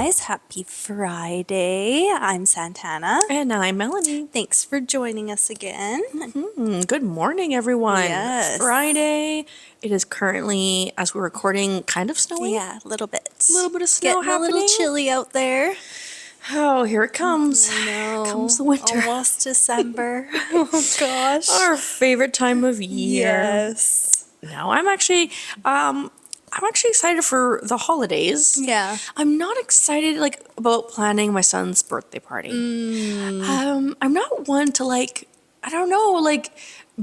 guys. Happy Friday. I'm Santana. And I'm Melanie. Thanks for joining us again. Good morning, everyone. Yes. Friday. It is currently, as we're recording, kind of snowing. Yeah, a little bit. A little bit of snow Getting happening. a little chilly out there. Oh, here it comes. I know. Here comes the winter. Almost December. Oh, gosh. Our favorite time of year. Yes. No, I'm actually excited for the holidays. Yeah. I'm not excited about planning my son's birthday party. I'm not one to I don't know,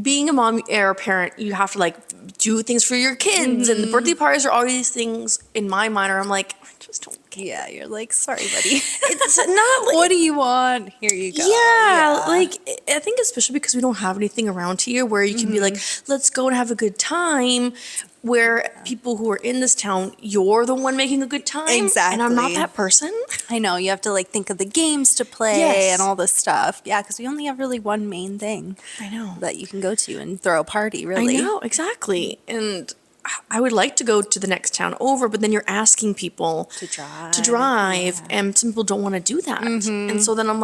being a mom or a parent, you have to do things for your kids, and the birthday parties are all these things in my mind. Or I'm I just don't care. Yeah, you're sorry, buddy. It's not What do you want? Here you go. Yeah, I think especially because we don't have anything around here where you can be let's go and have a good time. Where people who are in this town, you're the one making a good time. Exactly. And I'm not that person. I know, you have to think of the games to play and all this stuff. Yeah, because we only have really one main thing. I know. That you can go to and throw a party, really. I know, exactly. And I would like to go to the next town over, but then you're asking people to drive, and some people don't want to do that. And so then I'm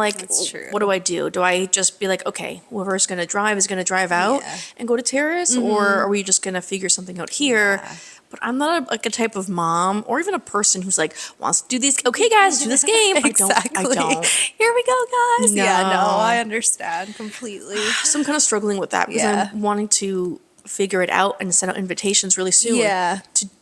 true. what do? Do I just be okay, whoever's going to drive is going to drive out and go to Terrace, or are we just going to figure something out here? Yeah. But I'm not a type of mom or even a person who's wants to do these. Okay, guys, do this game. Exactly. I don't. Here we go, guys. No. Yeah, no, I understand completely. So I'm kind of struggling with that because I'm wanting to figure it out and send out invitations really soon. Yeah.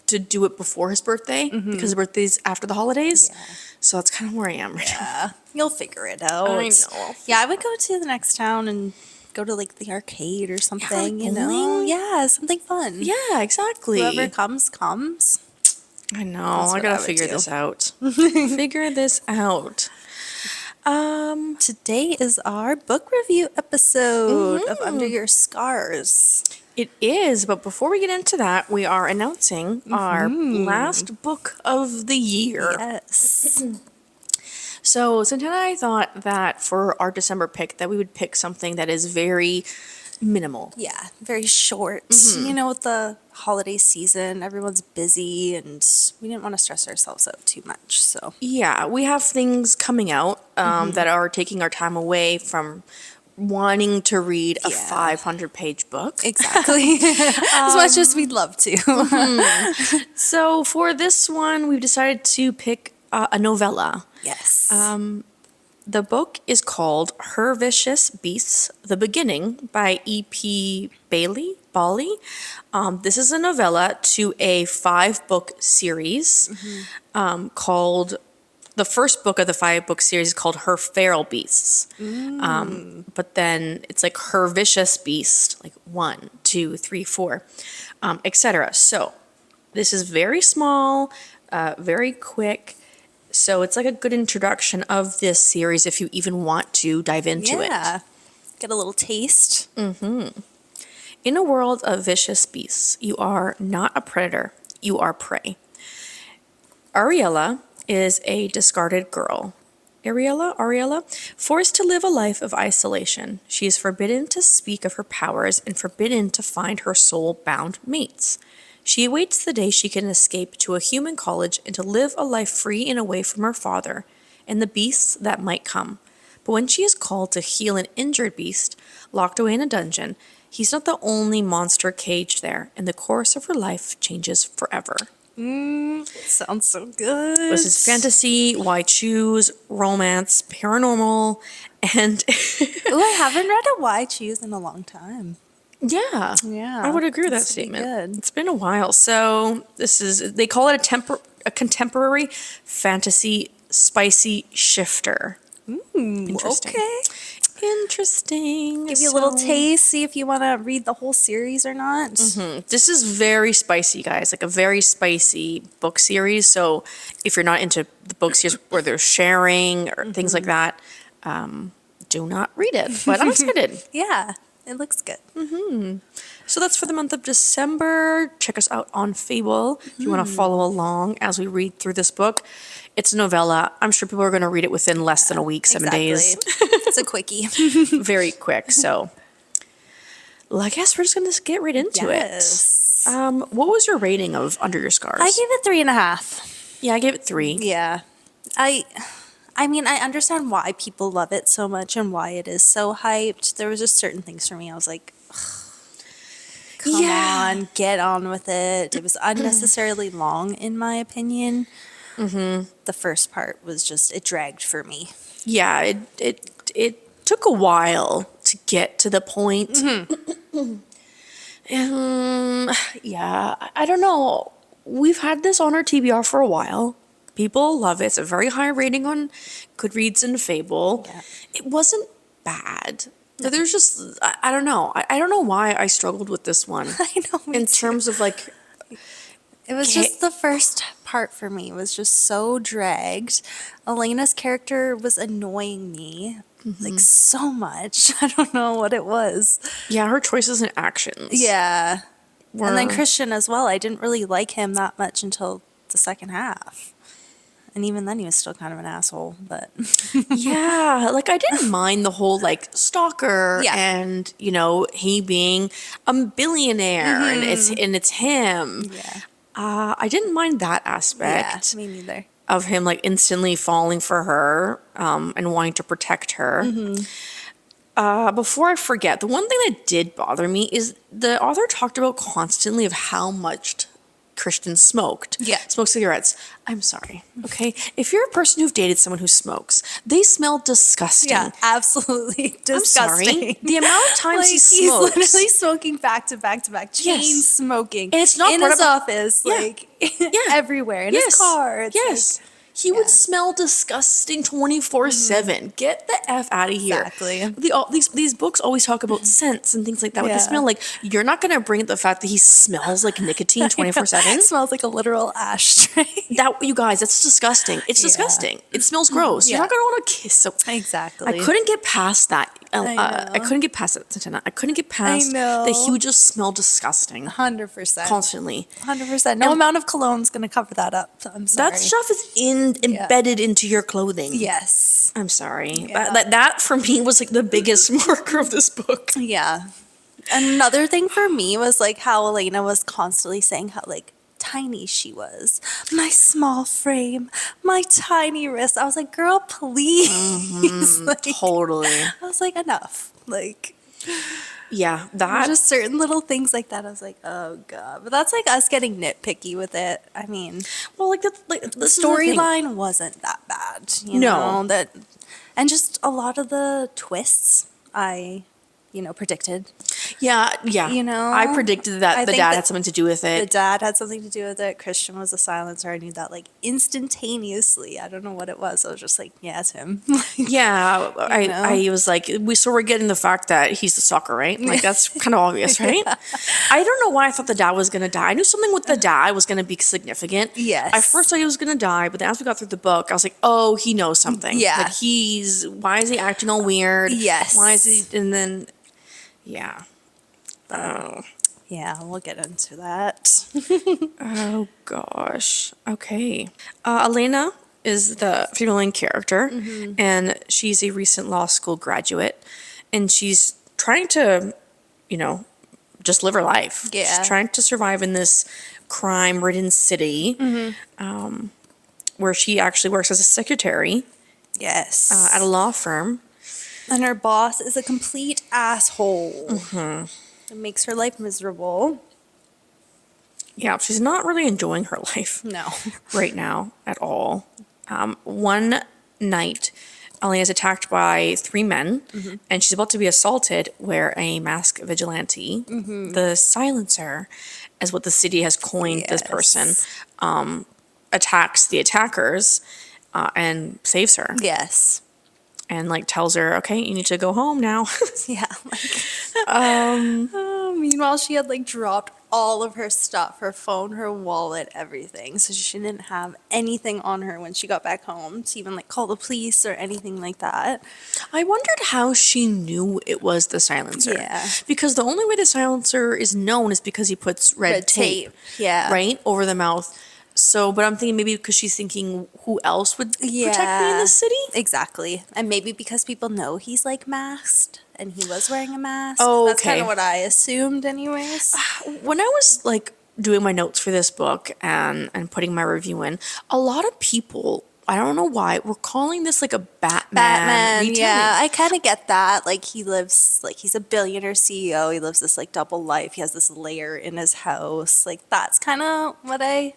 To do it before his birthday because his birthday's after the holidays. Yeah. So that's kind of where I am right now. You'll figure it out. I know. Yeah, I would go to the next town and go to the arcade or something, you know? Bowling? Yeah, something fun. Yeah, exactly. Whoever comes. I know. That's I gotta figure this out. Figure this out. Today is our book review episode of Under Your Scars. It is, but before we get into that, we are announcing our last book of the year. Yes. So Santana and I thought that for our December pick that we would pick something that is very minimal. Yeah, very short. You know, with the holiday season, everyone's busy and we didn't want to stress ourselves out too much. So yeah, we have things coming out that are taking our time away from wanting to read a 500-page book. Exactly. As much as we'd love to. So for this one, we've decided to pick a novella. Yes. The book is called Her Vicious Beasts, The Beginning by E.P. Bali. This is a novella to a 5-book series called... The first book of the 5-book series is called Her Feral Beasts. But then it's Her Vicious Beast, 1, 2, 3, 4, etc. So this is very small, very quick. So it's a good introduction of this series if you even want to dive into it. Get a little taste. In a world of vicious beasts, you are not a predator, you are prey. Ariella is a discarded girl. Ariella, forced to live a life of isolation. She is forbidden to speak of her powers and forbidden to find her soul-bound mates. She awaits the day she can escape to a human college and to live a life free and away from her father and the beasts that might come. But when she is called to heal an injured beast, locked away in a dungeon, he's not the only monster caged there, and the course of her life changes forever. Sounds so good. This is fantasy, why choose, romance, paranormal, and... Oh, I haven't read a Why Choose in a long time. Yeah. I would agree with that statement. Good. It's been a while. So this is, they call it a contemporary fantasy spicy shifter. Interesting. Okay. Interesting. Give you a little taste, see if you want to read the whole series or not. This is very spicy, guys. A very spicy book series. So if you're not into the book series where they're sharing or things like that, do not read it. But I'm excited. Yeah, it looks good. So that's for the month of December. Check us out on Fable if you want to follow along as we read through this book. It's a novella. I'm sure people are going to read it within less than a week, 7 days. It's a quickie. Very quick. So I guess we're just going to get right into it. What was your rating of Under Your Scars? I gave it 3.5. Yeah, I gave it 3. Yeah. I mean, I understand why people love it so much and why it is so hyped. There was just certain things for me. I was like, come on, get on with it. It was unnecessarily long, in my opinion. The first part was just, it dragged for me. Yeah, it took a while to get to the point. Yeah, I don't know. We've had this on our TBR for a while. People love it. It's a very high rating on Goodreads and Fable. Yeah. It wasn't bad. But there's just, I don't know. I don't know why I struggled with this one. I know. Me In too. terms of like, It was just the first part for me was just so dragged. Elena's character was annoying me like so much. I don't know what it was. yeah, her choices and actions. Yeah. And then were- Christian as well. I didn't really like him that much until the second half. And even then he was still kind of an asshole, but Yeah, like I didn't mind the whole like stalker Yeah. and he being a billionaire and it's him. yeah. I didn't mind that aspect Me neither. of him like instantly falling for her and wanting to protect her. Before I forget, the one thing that did bother me is the author talked about constantly of how much Christian smoked. Yeah. Smoked cigarettes. I'm sorry. Okay. If you're a person who've dated someone who smokes, they smell disgusting. Yeah, absolutely I'm disgusting. sorry. The amount of times Like, he he's smokes. literally smoking back to back to back, chain Yes. smoking, And it's not in brought his up- office, Yeah. like Yeah. everywhere, in his car. It's Yes. He yeah. would smell disgusting 24/7. Get the F out of here. Exactly. These books always talk about scents and things like that with the Yeah. smell. Like, you're not going to bring up the fact that he smells like nicotine 24/7. It smells like a literal ashtray. That, you guys, that's disgusting. It's Yeah. disgusting. It smells gross. Yeah. You're not going to want to kiss. So Exactly. I couldn't get past that. I I know. couldn't get past it, Santana. I couldn't get past know. that he would just smell disgusting 100%. constantly. 100%. No amount of cologne's going to cover that up. I'm sorry. That stuff is embedded into your clothing. Yes. I'm sorry. Yeah. That for me was like the biggest marker of this book. Yeah. Another thing for me was like how Elena was constantly saying how like tiny she was. My small frame, my tiny wrist. I was like, girl, please. Like, Totally. I was like, enough. Like, Yeah, there were that just certain little things like that. I was like, oh god. But that's like us getting nitpicky with it. I mean, well, like the the storyline wasn't that bad. You No. know, that, and just a lot of the twists I, predicted. Yeah. You know, I predicted that I the think dad that had something to do with The it. dad had something to do with it. Christian was a silencer. I knew that like instantaneously. I don't know what it was. I was just like, yeah, it's him. Yeah, know? I was like, we're getting the fact that he's the stalker, right? Like that's kind of obvious, right? I don't know why I thought the dad was gonna die. I knew something with the dad was gonna be significant. Yes. I first thought he was gonna die, but then as we got through the book, I was like, oh, he knows something. Yeah. Like why is he acting all weird? Yes. Why is he? And then, yeah. Oh. Yeah, we'll get into that. Oh gosh. Okay. Elena is the female main character, and she's a recent law school graduate, and she's trying to, just live her life. Yeah. She's trying to survive in this crime-ridden city, where she actually works as a secretary Yes. at a law firm. And her boss is a complete asshole. It makes her life miserable. Yeah, she's not really enjoying her life. No. Right now at all. One night, Elena is attacked by three men, and she's about to be assaulted where a masked vigilante, the silencer, is what the city has coined this person, attacks the attackers and saves her. Yes. And like tells her, okay, you need to go home now. Yeah. Meanwhile, she had like dropped all of her stuff, her phone, her wallet, everything. So she didn't have anything on her when she got back home to even like call the police or anything like that. I wondered how she knew it was the silencer. Yeah. Because the only way the silencer is known is because he puts red tape. Yeah. Right? Over the mouth. So, but I'm thinking maybe because she's thinking who else would protect me in Yeah. this city? Exactly. And maybe because people know he's like masked and he was wearing a mask. Oh, That's kind okay. of what I assumed anyways. When I was like doing my notes for this book and putting my review in, a lot of people I don't know why we're calling this like a Batman, retelling. yeah, I kind of get that. Like he lives, like he's a billionaire CEO. He lives this like double life. He has this lair in his house. Like that's kind of what I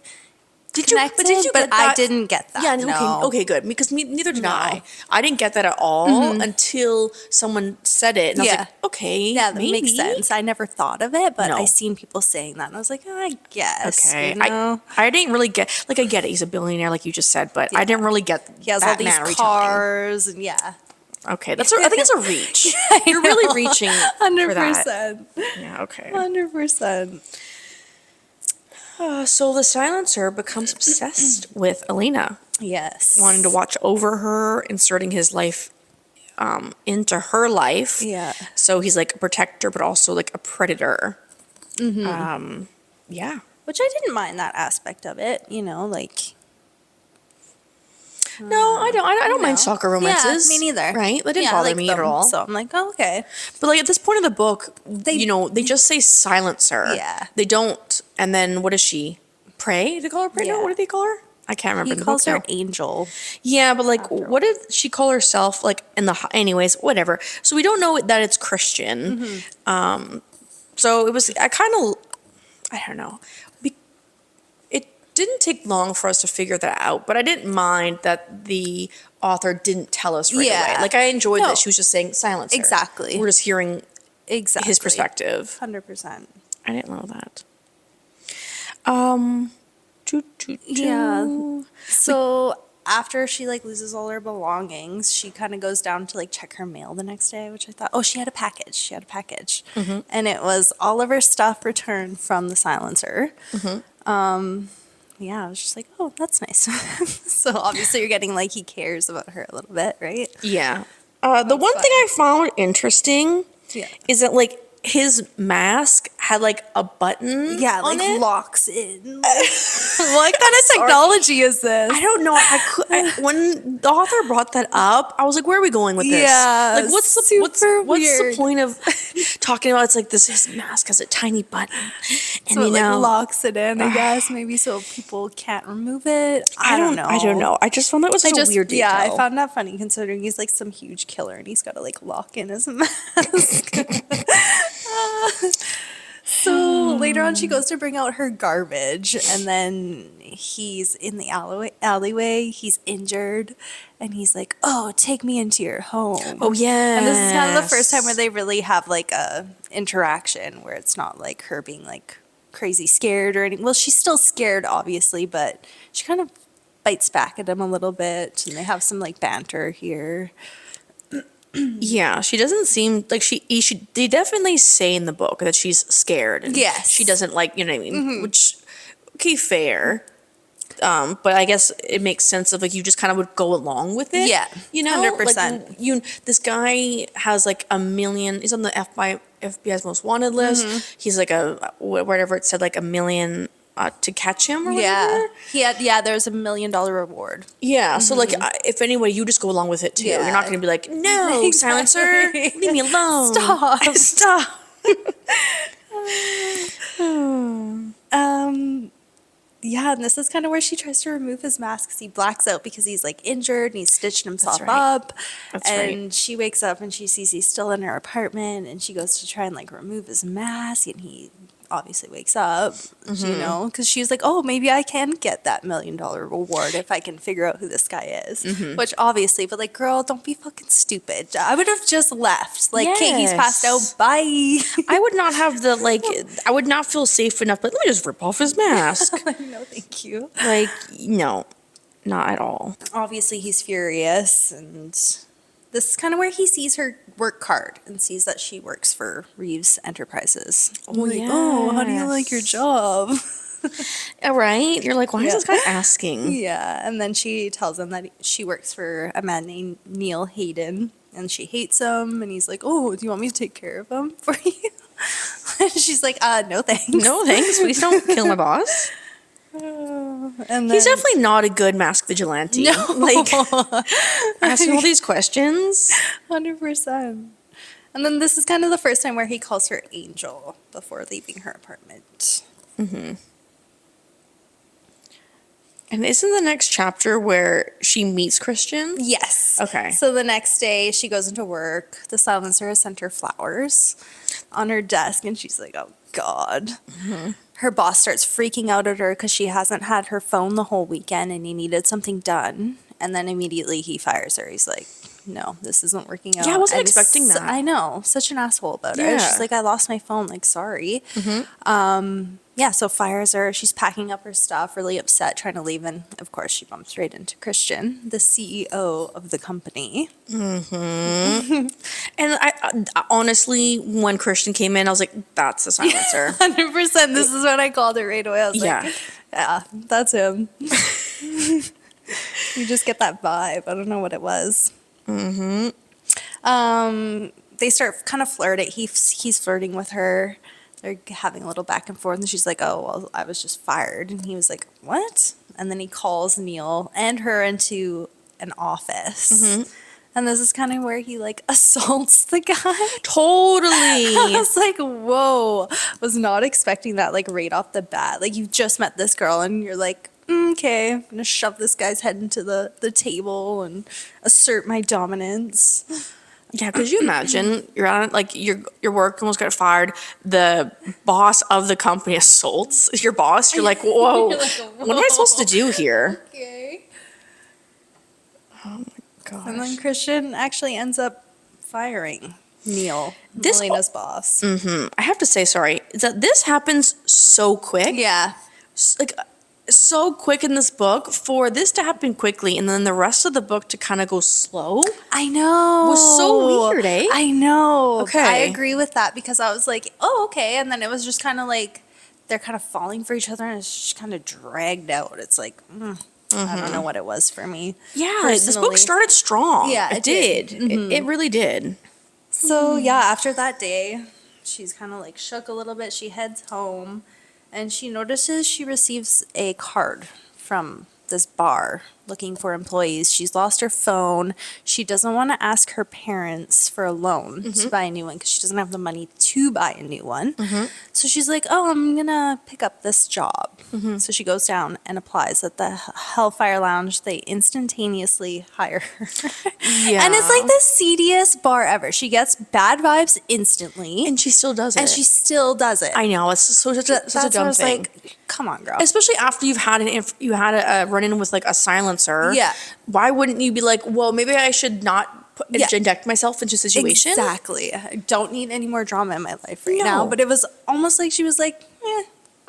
connected. Did you But get I that? didn't get that. Yeah, No. okay, good. Because neither did No. I. I didn't get that at all until someone said it, and I was Yeah. like, okay, Yeah, that maybe. makes sense. I never thought of it, but I No. seen people saying that, and I was like, oh, I guess. Okay, You know? I didn't really get, like, I get it. He's a billionaire, like you just said, but I Yeah. didn't really get He has Batman all these retelling. cars, and yeah, Okay, I think it's a reach. You're really reaching for that. 100%, Yeah, okay. 100%. So the silencer becomes obsessed with Elena, Yes. wanting to watch over her, inserting his life into her life. Yeah. So he's like a protector, but also like a predator. Yeah. Which I didn't mind that aspect of it, you know, like. No, I don't. I don't mind know. soccer romances. Yeah, me neither. Right? That didn't Yeah, I bother like me at them, all. So I'm like, oh, okay. But like at this point in the book, They- they just say silencer. Yeah. They don't. And then what is she? Prey? They call her Prey? No, Yeah. what do they call her? I can't remember He in the calls book her now. Angel. Yeah, but like, what did she call herself? Like in the anyways, whatever. So we don't know that it's Christian. So it was. I don't know. It didn't take long for us to figure that out, but I didn't mind that the author didn't tell us right Yeah. away. Like I enjoyed No. that she was just saying silencer. Exactly. We're just hearing Exactly. his perspective. 100%. I didn't know that. Yeah. So after she like loses all her belongings, she kind of goes down to like check her mail the next day, which I thought, oh, she had a package. She had a package, and it was all of her stuff returned from the silencer. Yeah, I was just like, oh, that's nice. So obviously you're getting like he cares about her a little bit, right? Yeah. The one thing I found interesting Yeah. is that like his mask had like a button. Yeah, on like it. locks in. What kind of technology is this? I don't know. When the author brought that up, I was like, "Where are we going with this? Yeah, Like, what's the weird. point of talking about? It's like his mask has a tiny button, and So you it know, like locks it in, I guess, maybe so people can't remove it. I don't know. I don't know. I just found that was such a weird detail. Yeah, I found that funny considering he's like some huge killer and he's got to like lock in his mask. So later on, she goes to bring out her garbage, and then he's in the alleyway. He's injured, and he's like, "Oh, take me into your home." Oh yeah. And this is kind of the first time where they really have like a interaction where it's not like her being like crazy scared or anything. Well, she's still scared, obviously, but she kind of bites back at him a little bit, and they have some like banter here. Yeah, she doesn't seem like they definitely say in the book that she's scared. And Yes. she doesn't like, you know what I mean? Which, okay, fair. But I guess it makes sense of like you just kind of would go along with it. Yeah, you know, 100%. Like this guy has like 1 million. He's on the FBI's most wanted list. He's like whatever it said, like 1 million to catch him or whatever. There's $1 million reward. Yeah, so like if anyway, you just go along with it too. Yeah. You're not going to be like, no, Exactly. silencer, leave me alone. Stop. Stop. Yeah, and this is kind of where she tries to remove his mask because he blacks out because he's like injured and he's stitching himself right. up. That's and right. she wakes up and she sees he's still in her apartment and she goes to try and like remove his mask and he obviously wakes up, you know, because she was like, oh, maybe I can get that $1 million reward if I can figure out who this guy is. Which obviously, but like, girl, don't be fucking stupid. I would have just left. Like, okay, he's passed out. Yes. Bye. I would not have I would not feel safe enough, but let me just rip off his mask. No, thank you. Like, no, not at all. Obviously, he's furious, and this is kind of where he sees her work card and sees that she works for Reeves Enterprises. Oh, Like, oh, how do you like your job? All right. You're like, why is Yeah. this guy asking? Yeah, and then she tells him that she works for a man named Neil Hayden, and she hates him, and he's like, oh, do you want me to take care of him for you? And she's like, no thanks. No, thanks. Please don't kill my boss. And then, He's definitely not a good mask vigilante. No. Like, asking all these questions. 100%. And then this is kind of the first time where he calls her Angel before leaving her apartment. And isn't the next chapter where she meets Christian? Yes. Okay. So the next day she goes into work. The silencer has sent her flowers on her desk and she's like, oh God. Her boss starts freaking out at her because she hasn't had her phone the whole weekend and he needed something done. And then immediately he fires her. He's like, no, this isn't working out. Yeah, I wasn't And expecting that. I know. Such an asshole about her. Yeah. She's like, I lost my phone. Like, sorry. Yeah, so fires her. She's packing up her stuff, really upset, trying to leave. And of course, she bumps right into Christian, the CEO of the company. And I honestly, when Christian came in, I was like, that's the silencer. 100%. This is when I called it right away. I was Yeah. like, yeah, that's him. You just get that vibe. I don't know what it was. They start kind of flirting. He's flirting with her. They're having a little back and forth, and she's like, oh, well, I was just fired. And he was like, what? And then he calls Neil and her into an office. And this is kind of where he, like, assaults the guy. Totally. I was like, whoa. Was not expecting that, like, right off the bat. Like, you just met this girl, and you're like, okay, I'm going to shove this guy's head into the table and assert my dominance. Yeah, could you imagine you're on like your work almost got fired. The boss of the company assaults your boss. You're like, whoa, You're like, what am I supposed to do here? Okay. Oh my gosh. And then Christian actually ends up firing Neil, Elena's boss. I have to say, sorry, is that this happens so quick. Yeah. Like so quick in this book for this to happen quickly and then the rest of the book to kind of go slow. I know. Was so weird, eh? I know. Okay. I agree with that because I was like, oh, okay. And then it was just kind of like they're kind of falling for each other and it's just kind of dragged out. It's like, I don't know what it was for me. Yeah, this book personally. started strong. Yeah, it did. It really did. So, yeah, after that day, she's kind of like shook a little bit. She heads home and she notices she receives a card from this bar looking for employees. She's lost her phone. She doesn't want to ask her parents for a loan to buy a new one because she doesn't have the money to buy a new one. So she's like, oh, I'm going to pick up this job. So she goes down and applies at the Hellfire Lounge. They instantaneously hire her. Yeah. And it's like the seediest bar ever. She gets bad vibes instantly. And she still does it. And she still does it. I know, it's such a That's where I dumb was thing. like, come on, girl. Especially after you've had a run-in with like a silencer. Yeah. Why wouldn't you be like, well, maybe I should not Yeah. inject myself into a situation? Exactly. I don't need any more drama in my life right now. No. But it was almost like she was like,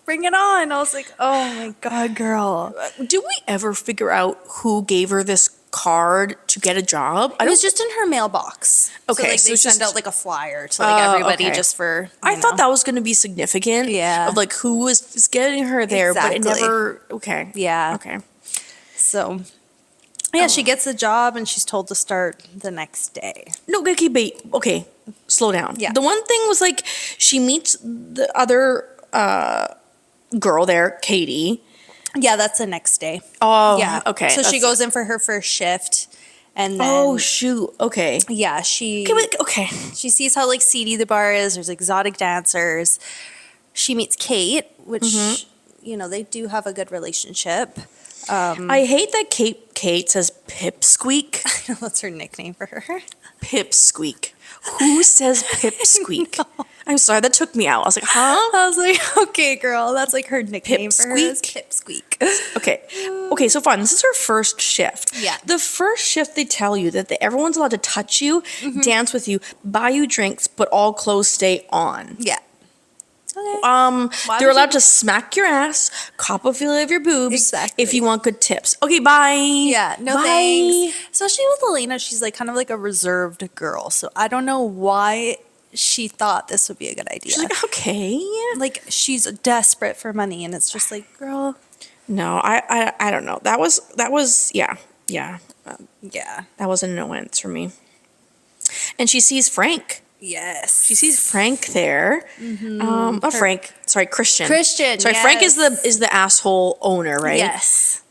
bring it on. I was like, oh my God, girl. Do we ever figure out who gave her this card to get a job? It was just in her mailbox. Okay, So, like, so they it's send just- out like a flyer to like everybody okay. just for. I thought that was going to be significant. Yeah. Of like who was getting her there, but it Exactly. never. Okay. Yeah. Okay. So, yeah, she gets the job and she's told to start the next day. No, okay, wait. Okay, slow down. Yeah. The one thing was like she meets the other girl there, Katie. Yeah, that's the next day. Oh, Yeah. okay. So she that's- goes in for her first shift, and then Oh shoot. Okay. yeah, she Okay. she sees how like seedy the bar is. There's exotic dancers. She meets Kate, which they do have a good relationship. I hate that Kate says pipsqueak. That's her nickname for her. Pipsqueak. Who says pipsqueak? I'm sorry, that took me out. I was like, huh? I was like, okay, girl, that's like her nickname for her. Is Pipsqueak. Okay, so fine. This is her first shift. Yeah. The first shift, they tell you that everyone's allowed to touch you, dance with you, buy you drinks, but all clothes stay on. Yeah. Okay. They're would allowed to smack your ass, cop a feeling of your boobs, Exactly. if you want good tips. Okay, bye. Yeah, no Bye. thanks. Especially with Elena, she's like kind of like a reserved girl. So I don't know why she thought this would be a good idea. She's like, okay. Like she's desperate for money, and it's just like, girl, No, I don't know. That was yeah. yeah, That was an annoyance for me. And she sees Frank. yes, She sees Frank there. Not Frank. Sorry, Christian. Christian, Sorry, Frank is yes. the asshole owner, right? yes,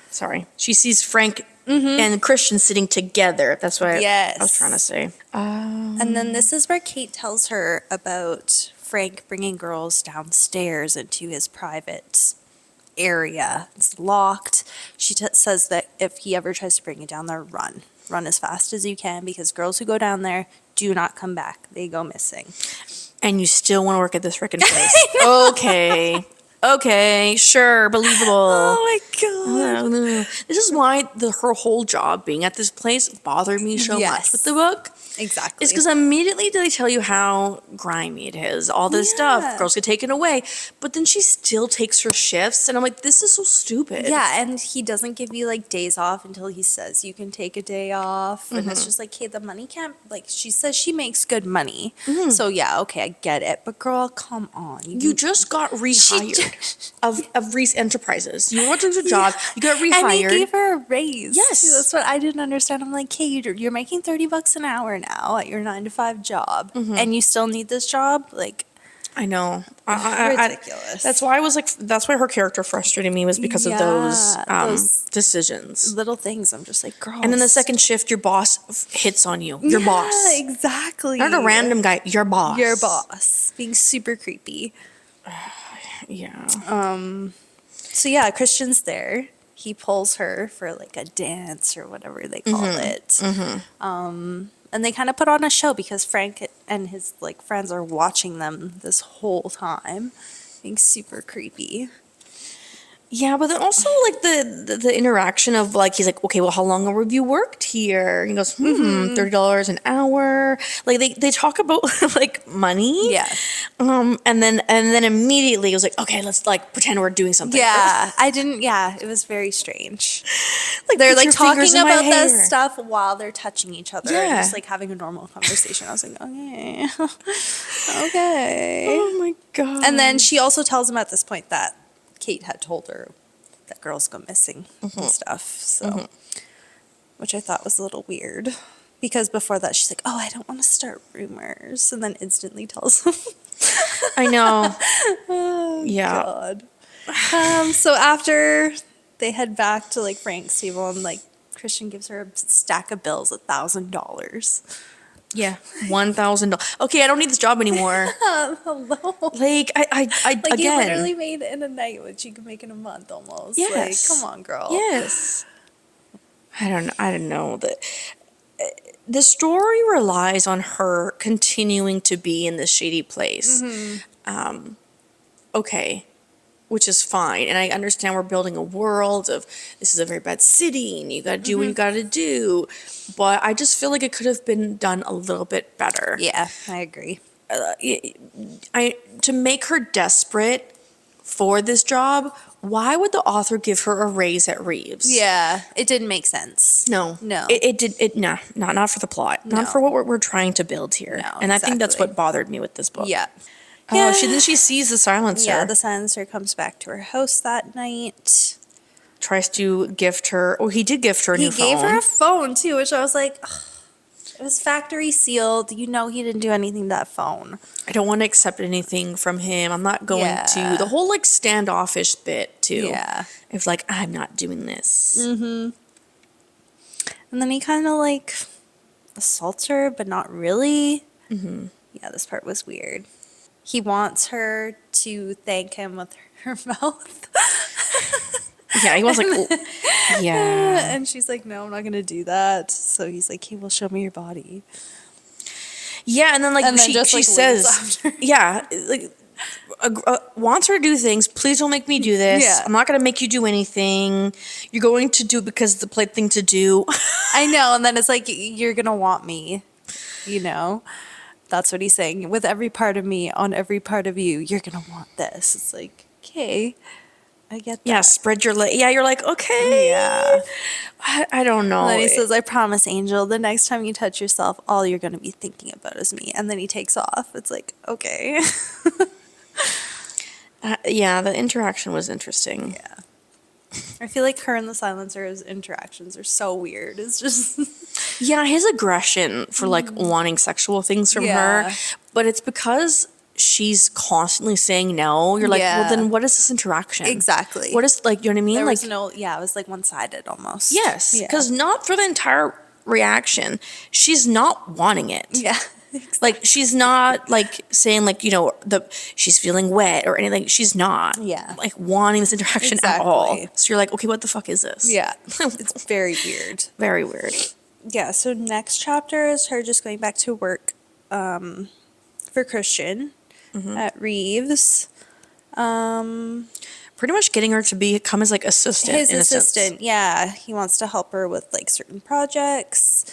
Sorry. She sees Frank and Christian sitting together. That's what I was Yes. trying to say. and then this is where Kate tells her about Frank bringing girls downstairs into his private area. It's locked. she says that if he ever tries to bring you down there, run. Run as fast as you can, because girls who go down there do not come back. They go missing. And you still want to work at this frickin' place. Okay. Okay, sure, believable. Oh my God. This is why her whole job being at this place bothered me so much Yes. with the book. Exactly. It's because immediately they tell you how grimy it is, all this stuff, girls get taken away, but then she still takes her shifts, and I'm like, this is so stupid. Yeah, and he doesn't give you like days off until he says you can take a day off, and it's just like, hey, the money can't, like, she says she makes good money, so yeah, okay, I get it, but girl, come on, You just got rehired of Reese Enterprises. You went to the job, you got rehired. And he gave her a raise. Yes. too. That's what I didn't understand. I'm like, hey, you're making $30 an hour now at your 9-to-5 job, and you still need this job? Like, I know. ridiculous. That's why I was like, that's why her character frustrated me, was because of those decisions. little things. I'm just like, girl. And then the second shift, your boss hits on you. Your boss. Exactly. Not a random guy, your boss. Your boss. Being super creepy. Yeah. So yeah, Christian's there. He pulls her for like a dance or whatever they call it. And they kind of put on a show because Frank and his like friends are watching them this whole time, being super creepy. Yeah, but then also like the interaction of like, he's like, okay, well, how long have you worked here? And he goes, $30 an hour. Like they talk about like money. Yeah. And then immediately it was like, okay, let's like pretend we're doing something. Yeah, it was very strange. Like They're put like your fingers talking in my about this hair. stuff while they're touching each other and Yeah. just like having a normal conversation. I was like, okay, okay. Oh my God. And then she also tells him at this point that Kate had told her that girls go missing and stuff. So, which I thought was a little weird, because before that she's like, "Oh, I don't want to start rumors," and then instantly tells him. I know. Oh, Yeah. God. So after they head back to like Frank's table, and like Christian gives her a stack of bills, $1,000. Yeah. $1,000. Okay, I don't need this job anymore. Hello. Like I Like you again. literally made it in a night what you could make in a month almost. Yes. Like, come on, girl. Yes. I don't know that the story relies on her continuing to be in this shady place. Okay, which is fine, and I understand we're building a world of this is a very bad city, and you got to do what you got to do. But I just feel like it could have been done a little bit better. Yeah, I agree. To make her desperate for this job, why would the author give her a raise at Reeves? Yeah, it didn't make sense. No. No. Not for the plot. No. Not for what we're trying to build here. No, and I think that's exactly. what bothered me with this book. Yeah. Oh, she sees the silencer. Yeah, the silencer comes back to her house that night. Tries to gift her. Oh, he did gift her a He new phone. gave her a phone too, which I was like, ugh, it was factory sealed. You know he didn't do anything to that phone. I don't want to accept anything from him. I'm not going Yeah. to. The whole like standoffish bit too. Yeah. It's like, I'm not doing this. And then he kind of like assaults her, but not really. Yeah, this part was weird. He wants her to thank him with her mouth. Yeah, he was like, oh, yeah. And she's like, no, I'm not going to do that. So he's like, hey, well, show me your body. Yeah, and then like And then she just, like, says, leaves after. yeah, like wants her to do things. Please don't make me do this. Yeah. I'm not going to make you do anything. You're going to do it because it's the polite thing to do. I know. And then it's like, you're going to want me, you know? That's what he's saying. With every part of me, on every part of you, you're going to want this. It's like, okay, I get that. Yeah, spread your leg. Yeah, you're like, okay. Yeah. I don't know. And then he says, I promise, Angel, the next time you touch yourself, all you're going to be thinking about is me. And then he takes off. It's like, okay. Yeah, the interaction was interesting. Yeah. I feel like her and the silencer's interactions are so weird. It's just... Yeah, his aggression for like wanting sexual things from Yeah. her, but it's because she's constantly saying no. You're like, well, Yeah. then what is this interaction? Exactly. What is, like, you know what I mean? There Like, was no... Yeah, it was like one-sided almost. yes, Yeah. because not for the entire reaction. She's not wanting it. Yeah. Like, she's not like saying like, she's feeling wet or anything. She's not Yeah. like wanting this interaction at all. Exactly. So you're like, okay, what the fuck is this? Yeah. It's very weird. Very weird. Yeah, so next chapter is her just going back to work for Christian at Reeves. Pretty much getting her to become his like assistant. His in a sense. assistant, yeah. He wants to help her with like certain projects.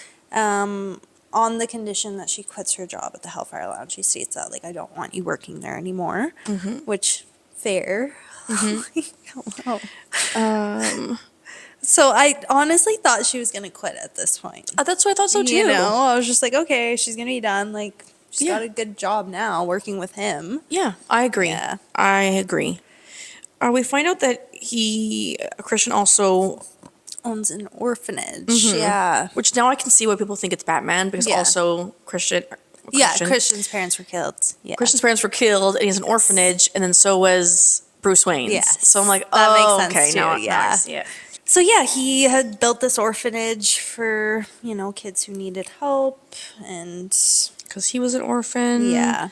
On the condition that she quits her job at the Hellfire Lounge. She states that, like, I don't want you working there anymore. Which, fair. Hello. So I honestly thought she was going to quit at this point. That's what I thought so too. You know, I was just like, okay, she's going to be done. Like, she's Yeah. got a good job now working with him. Yeah, I agree. Yeah. I agree. We find out that Christian also, Owns an orphanage. Yeah. which now I can see why people think it's Batman, because Yeah. also Christian, Christian's parents were killed. Yeah. Christian's parents were killed, and he has an orphanage, and then so was Bruce Wayne's. Yes. So I'm like, That makes oh, sense okay, too, now yeah. I see it. So yeah, he had built this orphanage for, kids who needed help, and Because he was an orphan. yeah.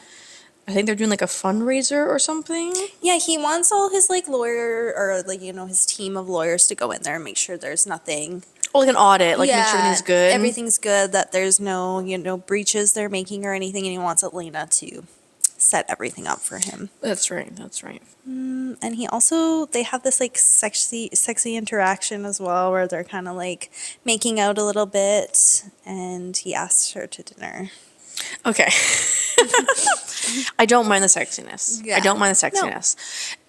I think they're doing like a fundraiser or something. Yeah, he wants all his like lawyer or like, his team of lawyers to go in there and make sure there's nothing. Or like an audit, like make sure everything's good. Everything's good, that there's no, breaches they're making or anything, and he wants Elena to set everything up for him. That's right. That's right. And they have this like sexy interaction as well, where they're kind of like making out a little bit, and he asks her to dinner. Okay. I don't mind the sexiness. Yeah. I don't mind the sexiness.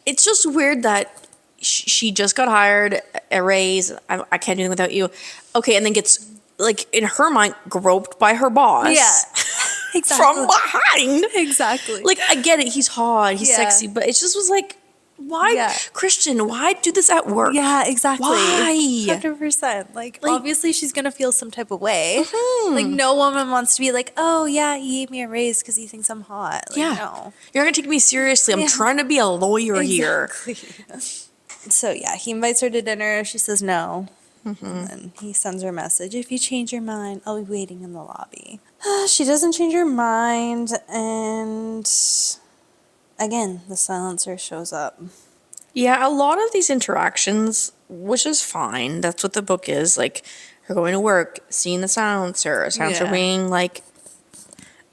It's just weird that she just got hired, a raise. I can't do anything without you. Okay, and then gets, like, in her mind, groped by her boss. Yeah, exactly. From behind. Exactly. Like, I get it. He's hot. He's Yeah. sexy. But it just was like, why, Yeah. Christian, why do this at work? Yeah, exactly. Why? 100%. Like, obviously she's going to feel some type of way. Mm-hmm. Like, no woman wants to be like, oh, yeah, he gave me a raise because he thinks I'm hot. Like, Yeah. no. You're not going to take me seriously. I'm Yeah. trying to be a lawyer here. Exactly. So, yeah, he invites her to dinner. She says no. And then he sends her a message. If you change your mind, I'll be waiting in the lobby. She doesn't change her mind. And again, the silencer shows up. Yeah, a lot of these interactions, which is fine. That's what the book is. Like, her going to work, seeing the silencer Yeah. being, like,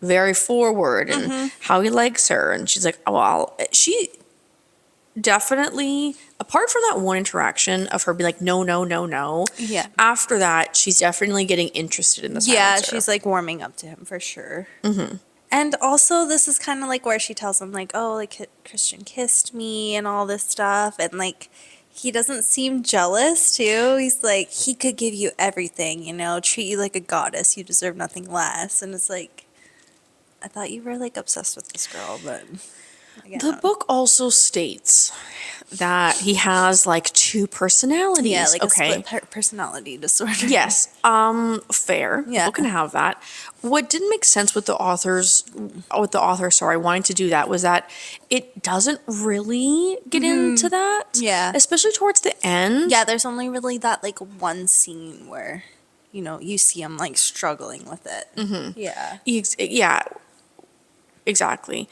very forward and how he likes her. And she's like, oh, well, she definitely, apart from that one interaction of her being like, no, no, no, no. Yeah. After that, she's definitely getting interested in the silencer. Yeah, she's like warming up to him for sure. And also, this is kind of like where she tells him, like, oh, like, Christian kissed me and all this stuff. And, like, he doesn't seem jealous, too. He's like, he could give you everything, treat you like a goddess. You deserve nothing less. And it's like, I thought you were, like, obsessed with this girl, but again, The book also states that he has like two personalities. yeah, like okay. a split personality disorder. Yes, fair. Yeah. People can have that. What didn't make sense with the author, sorry, wanting to do that was that it doesn't really get into that. Yeah. Especially towards the end. Yeah, there's only really that, like, one scene where, you see him, like, struggling with it. Yeah. Yeah, exactly.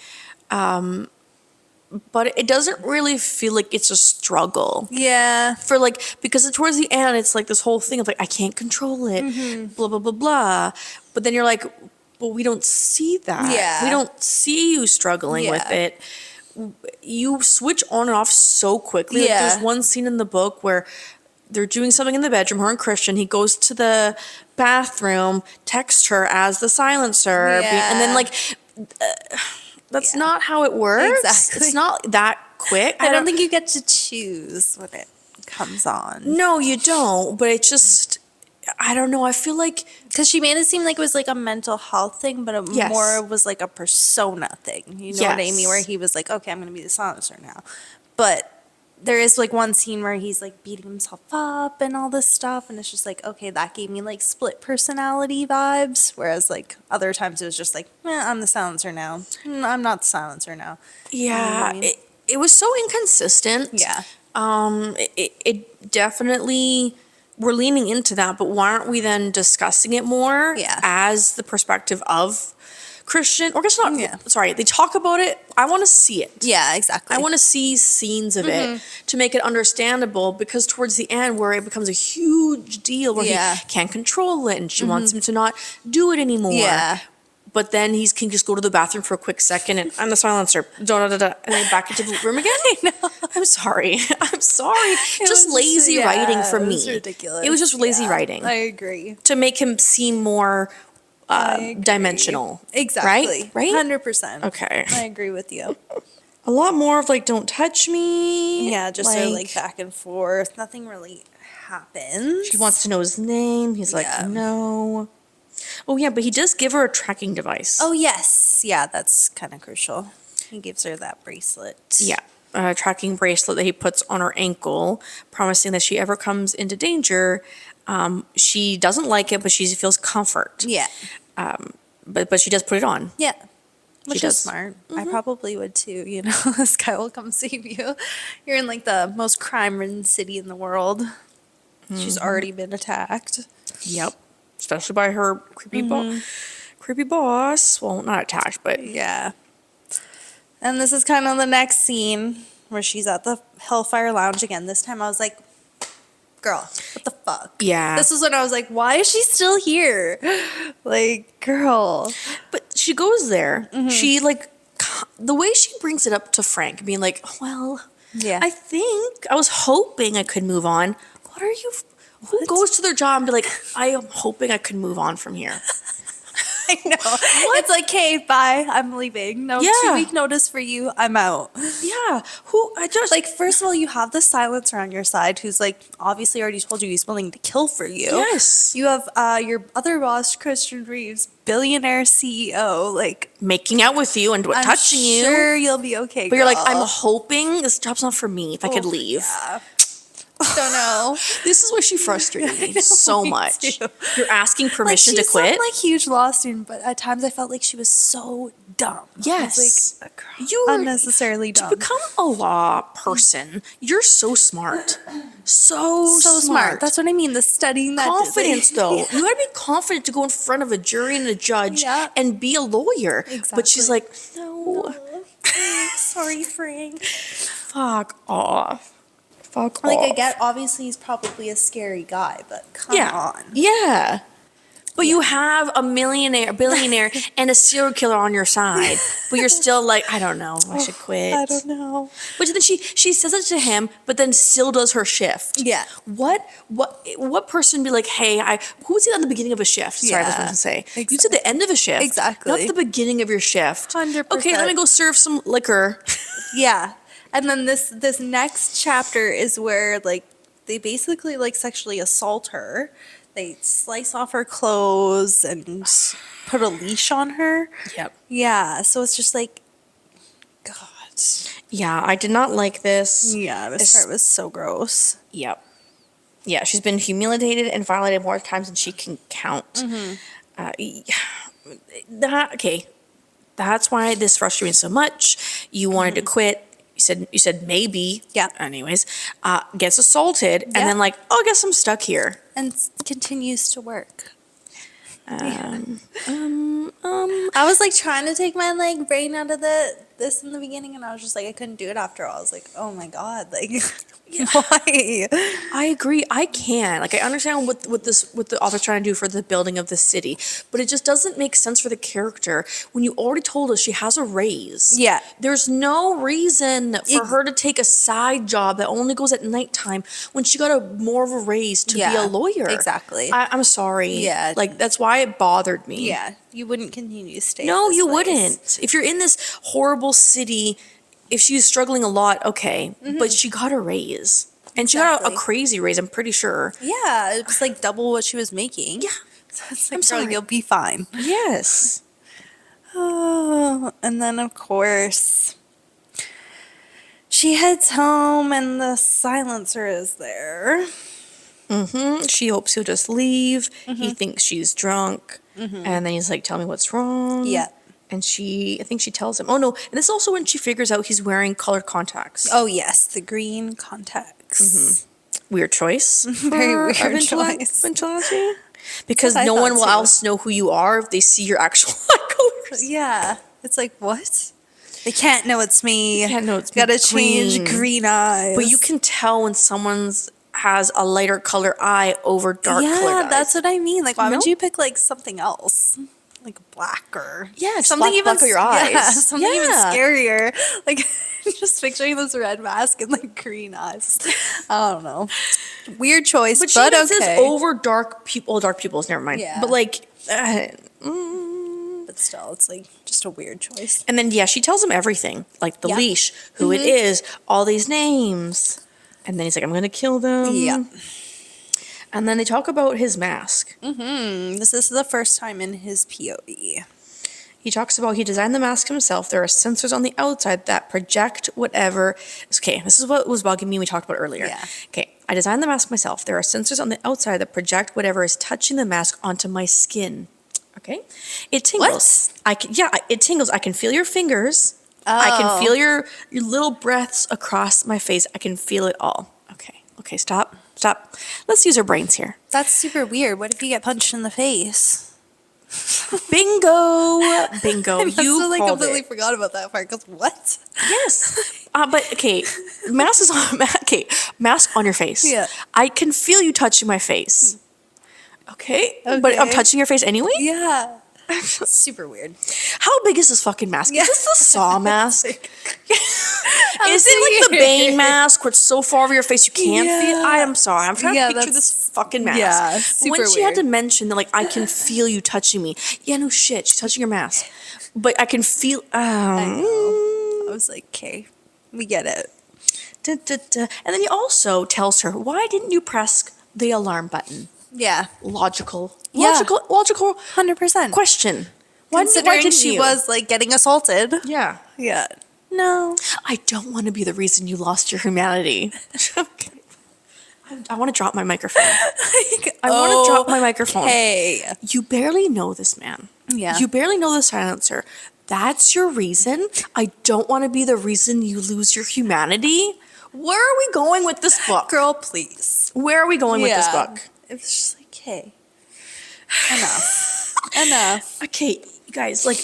But it doesn't really feel like it's a struggle. Yeah. For like, because towards the end, it's like this whole thing of like, I can't control it, blah, blah, blah, blah. But then you're like, well, we don't see that. Yeah. We don't see you struggling with Yeah. it. You switch on and off so quickly. Like, Yeah. there's one scene in the book where they're doing something in the bedroom, her and Christian. He goes to the bathroom, texts her as the silencer. And then like, that's Yeah. not how it works. Exactly. It's not that quick. I don't think you get to choose when it comes on. No, you don't. But it just, I don't know. I feel like, Because she made it seem like it was like a mental health thing, but it Yes. more was like a persona thing. You know what I mean? Yes. Where he was like, okay, I'm going to be the silencer now. But there is like one scene where he's like beating himself up and all this stuff. And it's just like, okay, that gave me like split personality vibes. Whereas like other times it was just like, I'm the silencer now. I'm not the silencer now. yeah, I mean? it was so inconsistent. Yeah. It definitely, we're leaning into that, but why aren't we then discussing it more Yeah. as the perspective of Christian, or I guess not, Yeah. sorry, they talk about it. I want to see it. Yeah, exactly. I want to see scenes of it to make it understandable, because towards the end where it becomes a huge deal where Yeah. he can't control it and she wants him to not do it anymore. Yeah. But then he can just go to the bathroom for a quick second and I'm the silencer, and then back into the room again. I know. I'm sorry. I'm sorry. Just lazy writing for it me. was ridiculous. It was just lazy writing I agree. to make him seem more I agree. dimensional. Exactly. Right? 100%. Okay. I agree with you. A lot more of like, don't touch me. Yeah, just sort of like back and forth. Nothing really happens. She wants to know his name. He's like, Yeah. no. Oh, yeah, but he does give her a tracking device. Oh, yes. Yeah, that's kind of crucial. He gives her that bracelet. Yeah, a tracking bracelet that he puts on her ankle, promising that she ever comes into danger, she doesn't like it, but she feels comfort. Yeah. But she does put it on. Yeah. Which does. is smart. I probably would too, you know. This guy will come save you. You're in like the most crime-ridden city in the world. She's already been attacked. Yep, especially by her creepy boss. Well, not attacked, but Yeah. And this is kind of the next scene where she's at the Hellfire Lounge again. This time I was like, girl, what the fuck? Yeah. This is when I was like, why is she still here? Like, girl. But she goes there. She like the way she brings it up to Frank, being like, "Well, Yeah. I was hoping I could move on." What are you? Who goes to their job and be like, "I am hoping I could move on from here." I know. It's like, okay, bye. I'm leaving. No, Yeah. 2-week notice for you. I'm out. Yeah. Who? I just Like, first of all, you have the silencer on your side who's like obviously already told you he's willing to kill for you. Yes. You have your other boss, Christian Reeves, billionaire CEO. Like, making out with you and I'm touching you. sure you'll be okay. But you're like, I'm girl. hoping this job's not for me. If I could leave. Yeah. Don't know. This is where she frustrated me so me much. too. You're asking Like, permission to she's quit. some, like, huge law student, but at times I felt like she was so dumb. Yes. I was like, girl, You're- unnecessarily dumb. To become a law person, you're so smart. So smart. That's what I mean. The studying that confidence though. Yeah. You gotta be confident to go in front of a jury and a judge Yeah. and be a lawyer. But she's Exactly. like, no, Sorry, Frank. fuck off. Fuck Like, off. I get, obviously, he's probably a scary guy, but come on. Yeah. But you have a billionaire, and a serial killer on your side. But you're still like, I don't know, I should quit. I don't know. But then she says it to him, but then still does her shift. Yeah. What person be like, hey, who would say that at the beginning of a shift? Sorry, I was Yeah, going to say. exactly. You'd say the end of a shift. Exactly. Not the beginning of your shift. 100%. Okay, let me go serve some liquor. Yeah. And then this next chapter is where, like, they basically, like, sexually assault her. They slice off her clothes and put a leash on her. Yep. Yeah. So it's just like, God. Yeah, I did not like this. Yeah, this part was so gross. Yep. Yeah, she's been humiliated and violated more times than she can count. Okay, that's why this frustrated me so much. You wanted to quit. You said maybe. Yeah. Anyways, gets assaulted and then like, oh, I guess I'm stuck here. And continues to work. I was like trying to take my like brain out of this in the beginning, and I was just like, I couldn't do it after all. I was like, oh my God, like why? I agree. I can. Like, I understand what the author's trying to do for the building of the city, but it just doesn't make sense for the character when you already told us she has a raise. Yeah. There's no reason for her to take a side job that only goes at nighttime when she got more of a raise to be a lawyer. Exactly. I'm sorry. Yeah. Like, that's why it bothered me. Yeah, you wouldn't continue to stay. No, at this you place. wouldn't. If you're in this horrible city, if she's struggling a lot, okay, but she got a raise. And she got a Exactly. crazy raise, I'm pretty sure. Yeah, it was like double what she was making. Yeah. So it's like, I'm girl, sorry. you'll be fine. Yes. Oh, and then of course she heads home and the silencer is there. She hopes he'll just leave. He thinks she's drunk. And then he's like, tell me what's wrong. Yeah. And I think she tells him, oh no. And this is also when she figures out he's wearing colored contacts. Oh yes, the green contacts. Weird choice. Very for weird eventuality. choice. Because That's no what I one thought will too. else know who you are if they see your actual eye color Yeah. It's like, what? They can't know it's me. Can't know it's me. Gotta change green eyes. But you can tell when someone's has a lighter color eye over dark colored eyes. Yeah, that's what I mean. Like, why No? would you pick like something else? Like black or just something even black of your eyes. Yeah, something even Yeah. scarier. Like just picturing this red mask and like green eyes. I don't know. Weird choice, But but, she okay. says over dark pupils, never mind. Yeah. But like, But still, it's like just a weird choice. and then she tells him everything, like the Yeah. leash, who it is, all these names, and then he's like, I'm gonna kill them. Yeah. And then they talk about his mask. This is the first time in his POV. He talks about he designed the mask himself. There are sensors on the outside that project whatever. Okay, this is what was bugging me we talked about earlier. Yeah. Okay, I designed the mask myself. There are sensors on the outside that project whatever is touching the mask onto my skin. Okay, it tingles. It tingles. I can feel your fingers. I can feel your little breaths across my face. I can feel it all. Okay, stop. Let's use our brains here. That's super weird. What if you get punched in the face? Bingo. I You like called completely it. forgot about that part. Because what? Yes. But okay, mask is on. Okay, mask on your face. Yeah. I can feel you touching my face. Okay. But I'm Okay. touching your face anyway. Yeah. Super weird. How big is this fucking mask? Yeah. Is this the Saw mask? Is so it like the Bane weird. mask where it's so far over your face you can't feel it? Yeah. I am sorry. I'm trying to picture that's- this fucking mask. yeah, But when super she had to weird. mention that, like, I can feel you touching me. Yeah, no shit. She's touching your mask. But I can feel. I know. I was like, okay, we get it. Da, da, da. And then he also tells her, why didn't you press the alarm button? Yeah, Logical 100%. question. Considering didn't she you? was like getting assaulted. Yeah. Yeah. No. I don't want to be the reason you lost your humanity. I want to drop my microphone. I want to drop my microphone. Hey. You barely know this man. Yeah. You barely know the silencer. That's your reason? I don't want to be the reason you lose your humanity? Where are we going with this book? Girl, please. Where are we going with this book? It was just like, hey. Enough. Okay, guys, like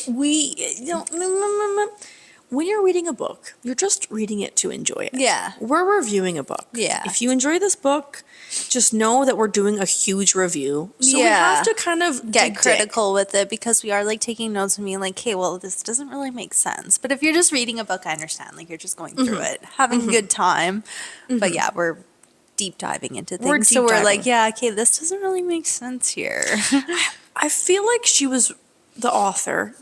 when you're reading a book, you're just reading it to enjoy it. Yeah. We're reviewing a book. Yeah. If you enjoy this book, just know that we're doing a huge review. So we Yeah. have to kind of Get dig critical with it because we are like taking notes and being like, hey, well, this doesn't really make sense. But if you're just reading a book, I understand. Like you're just going through it, having a good time. But yeah, we're deep diving into things. We're So deep we're like, diving. yeah, okay, this doesn't really make sense here. I feel like the author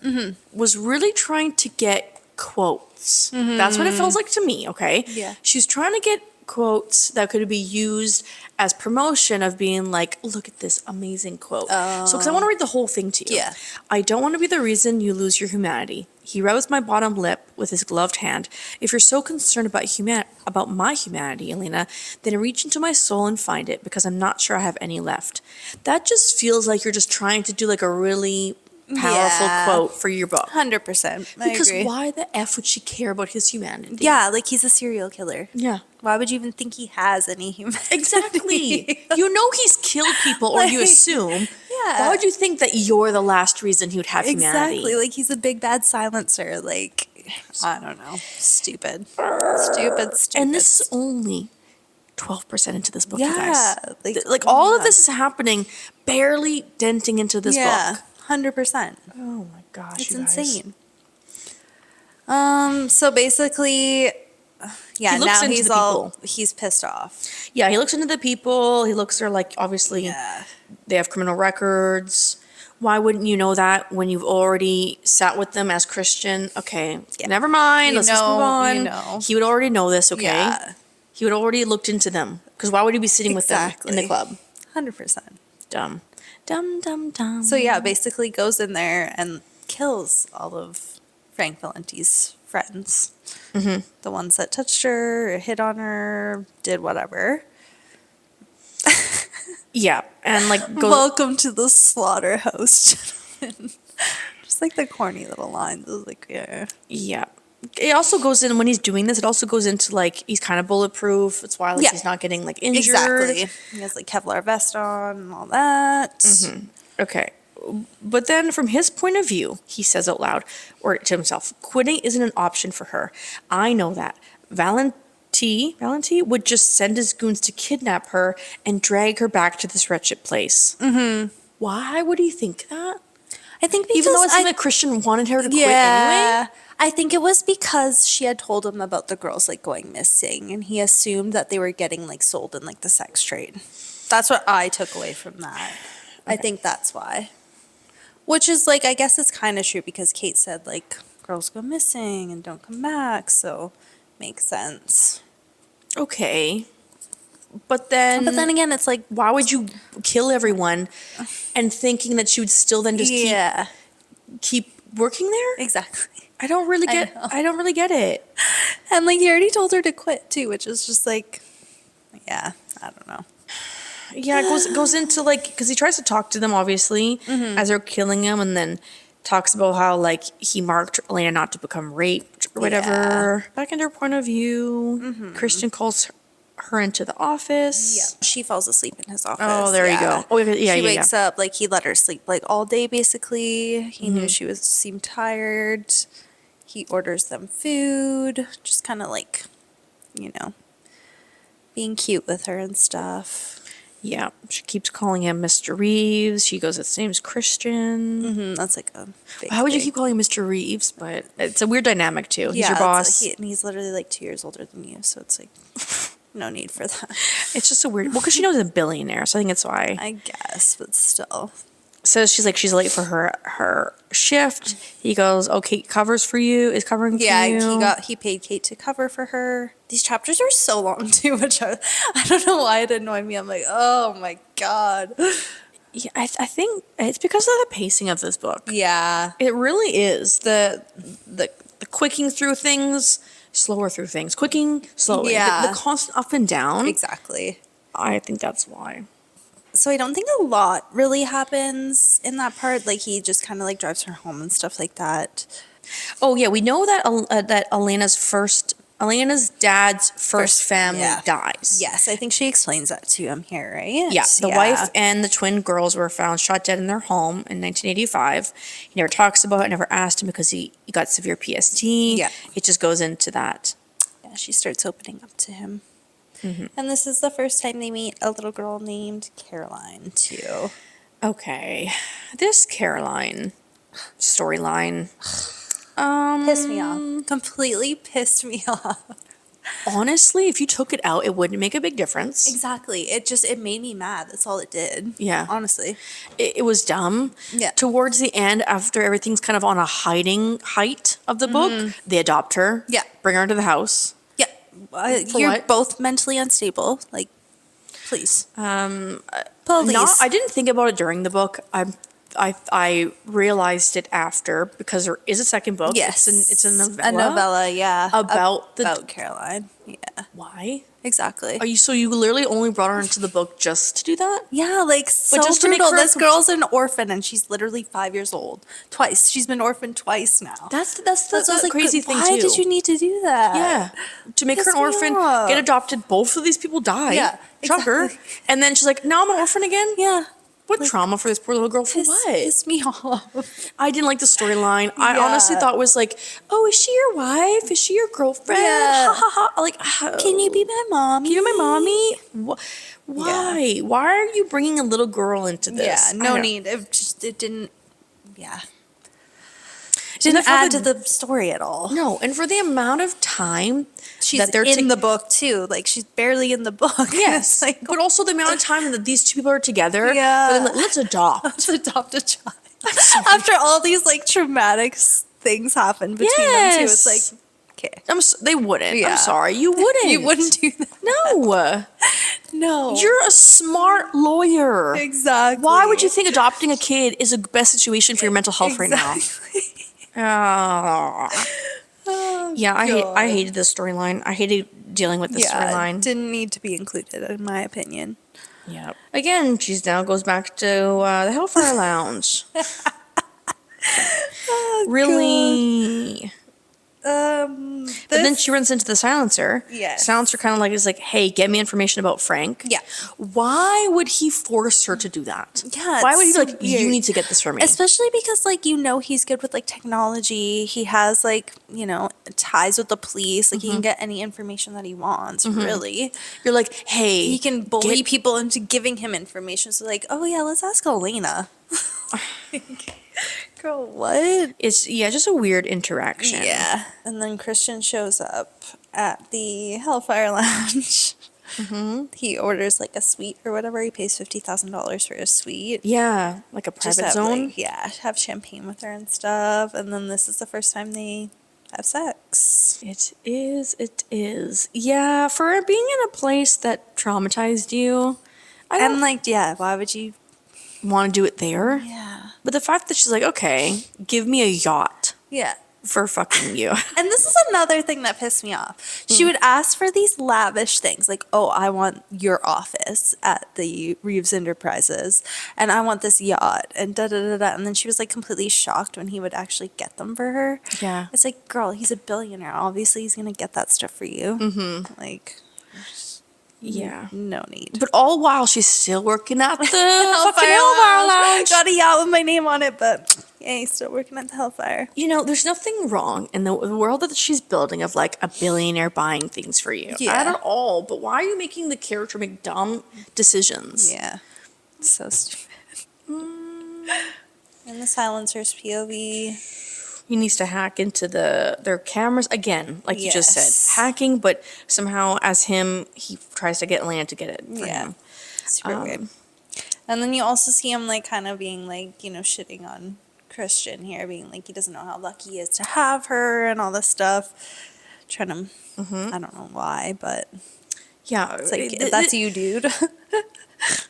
was really trying to get quotes. That's what it feels like to me, okay? Yeah. She's trying to get quotes that could be used as promotion of being like, look at this amazing quote. So, because I want to read the whole thing to you. Yeah. I don't want to be the reason you lose your humanity. He rubs my bottom lip with his gloved hand. If you're so concerned about my humanity, Elena, then reach into my soul and find it because I'm not sure I have any left. That just feels like you're just trying to do like a really powerful Yeah. quote for your book. 100%. I Because agree. why the F would she care about his humanity? Yeah, like he's a serial killer. Yeah. Why would you even think he has any humanity? Exactly. You know he's killed people, or you Like, assume. yeah. Why would you think that you're the last reason he would have humanity? Exactly. Like he's a big bad silencer. Like, I don't know. Stupid. Stupid. And this is only 12% into this book, you Yeah, guys. like, All yeah. of this is happening, barely denting into this book. 100%. Oh my gosh, It's you guys. insane. So basically, yeah, He looks now into the he's pissed off. Yeah, he looks into the people. He looks, they're like, obviously, Yeah. they have criminal records. Why wouldn't you know that when you've already sat with them as Christian? Okay, never mind. You Let's just know, move on. you know. He would already know this, okay? Yeah. He would already looked into them. Because why would he be sitting with them in the Exactly. club? 100%. Dumb. Dumb, dumb, dumb. So yeah, basically goes in there and kills all of Frank Valenti's friends. Mm-hmm. The ones that touched her, or hit on her, did whatever. Yeah, and like goes. Welcome to the slaughterhouse. Just like the corny little lines. It was like, yeah. Yeah. It also goes in, when he's doing this, it also goes into like, he's kind of bulletproof. That's why like Yeah. he's not getting like injured. Exactly. He has like Kevlar vest on and all that. Okay. But then from his point of view, he says out loud, or to himself, quitting isn't an option for her. I know that. Valenti would just send his goons to kidnap her and drag her back to this wretched place. Mm-hmm. Why would he think that? I think because Even though it seemed like Christian wanted her to quit anyway? yeah, I think it was because she had told him about the girls like going missing, and he assumed that they were getting like sold in like the sex trade. That's what I took away from that. Okay. I think that's why. Which is like, I guess it's kind of true because Kate said like girls go missing and don't come back, so makes sense. Okay. But then again, it's like, why would you kill everyone and thinking that she would still then just keep working there? Exactly. I don't really get it. And like he already told her to quit too, which is just like, yeah, I don't know. Yeah, it goes into like, because he tries to talk to them obviously as they're killing him, and then talks about how like he marked Elena not to become raped or whatever. Yeah. Back into her point of view, Christian calls her into the office. Yeah, she falls asleep in his office. Oh, there you go. Oh, yeah, she wakes up like he let her sleep like all day. Basically, he knew she seemed tired. He orders them food, just kind of like, you know, being cute with her and stuff. Yeah, she keeps calling him Mr. Reeves. She goes, "His name's Christian." That's like a big Why would you thing. keep calling him Mr. Reeves? But it's a weird dynamic too. He's Yeah, your boss. and he's literally like 2 years older than you, so it's like no need for that. It's just a weird. Well, because she knows he's a billionaire, so I think it's why. I guess, but still. So she's late for her shift. He goes, "Oh, Kate covers for you. Is covering for you." Yeah, he paid Kate to cover for her. These chapters are so long too, which I don't know why it annoyed me. I'm like, oh my god. Yeah, I think it's because of the pacing of this book. Yeah, it really is the quicking through things, slower through things, quicking, slowing. Yeah, the constant up and down. Exactly. I think that's why. So I don't think a lot really happens in that part. Like he just kind of like drives her home and stuff like that. Oh yeah, we know that that Elena's dad's first family dies. Yes, I think she explains that to him here, right? Yeah, the wife and the twin girls were found shot dead in their home in 1985. He never talks about it, never asked him because he got severe PTSD. Yeah. It just goes into that. Yeah, she starts opening up to him. And this is the first time they meet a little girl named Caroline, too. Okay. This Caroline storyline pissed me off. Completely pissed me off. Honestly, if you took it out, it wouldn't make a big difference. Exactly. It made me mad. That's all it did. Yeah. Honestly. It was dumb. Yeah. Towards the end, after everything's kind of on a height of the book, they adopt her. Yeah. Bring her into the house. You're both mentally unstable. Like, please. Please. I didn't think about it during the book. I realized it after because there is a second book. Yes, it's a novella. A novella, yeah, about Caroline. Yeah. Why? Exactly. So you literally only brought her into the book just to do that? Yeah, like so just brutal. This girl's an orphan and she's literally 5 years old. Twice. She's been orphaned twice now. That's the crazy thing too. Why did you need to do that? Yeah. To make her an orphan, get adopted, both of these people die. Yeah. Shocker. Exactly. And then she's like, now I'm an orphan again? Yeah. What trauma for this poor little girl? For what? Pissed me off. I didn't like the storyline. I honestly thought it was like, oh, is she your wife? Is she your girlfriend? Yeah. Ha ha ha. Like, can you be my mommy? Can you be my mommy? Why? Yeah. Why are you bringing a little girl into this? Yeah, no need. It didn't. Yeah. Didn't add to the story at all. No, and for the amount of time she's in the book too, like she's barely in the book. Yes, like, but also the amount of time that these two people are together. Yeah, then, like, let's adopt. Let's adopt a child. After all these like traumatic things happen between them two, it's like, okay, they wouldn't. Yeah. I'm sorry, you wouldn't. You wouldn't do that. No. No. You're a smart lawyer. Exactly. Why would you think adopting a kid is the best situation for your mental health right now? Yeah, I hated this storyline. I hated dealing with this storyline. Didn't need to be included, in my opinion. Yeah. Again, she now goes back to the Hellfire Lounge. Really? But then she runs into the silencer. Yes. Silencer kind of like is like, hey, get me information about Frank. Yeah. Why would he force her to do that? Yeah, Why would he it's be so like, you weird. need to get this for me? Especially because, like, he's good with, like, technology. He has, like, ties with the police. Like, he can get any information that he wants, really. You're like, hey. He can bully people into giving him information. So, like, oh, yeah, let's ask Elena. Girl, what? It's, just a weird interaction. Yeah. And then Christian shows up at the Hellfire Lounge. He orders like a suite or whatever. He pays $50,000 for a suite. Yeah, like a Just private have, zone. like, have champagne with her and stuff. And then this is the first time they have sex. It is. Yeah, for being in a place that traumatized you, I don't Why would you? want to do it there. Yeah. But the fact that she's like, okay, give me a yacht Yeah. for fucking you. And this is another thing that pissed me off. She would ask for these lavish things, like, oh, I want your office at the Reeves Enterprises, and I want this yacht, and da-da-da-da. And then she was, like, completely shocked when he would actually get them for her. Yeah. It's like, girl, he's a billionaire. Obviously, he's going to get that stuff for you. Mm-hmm. Like, Yeah. no need. But all while she's still working at the fucking Hellfire Lounge. Got a yacht with my name on it, but yeah, he's still working at the Hellfire. There's nothing wrong in the world that she's building of like a billionaire buying things for you. Yeah. Not at all. But why are you making the character make dumb decisions? Yeah. So stupid. And the silencer's POV. He needs to hack into their cameras again, like you just Yes. said. Hacking, but somehow as him, he tries to get Elena to get it for him. Super weird. And then you also see him, like, kind of being, like, shitting on Christian here, being like, he doesn't know how lucky he is to have her and all this stuff. Trying to, I don't know why, but Yeah. it's like, that's you, dude.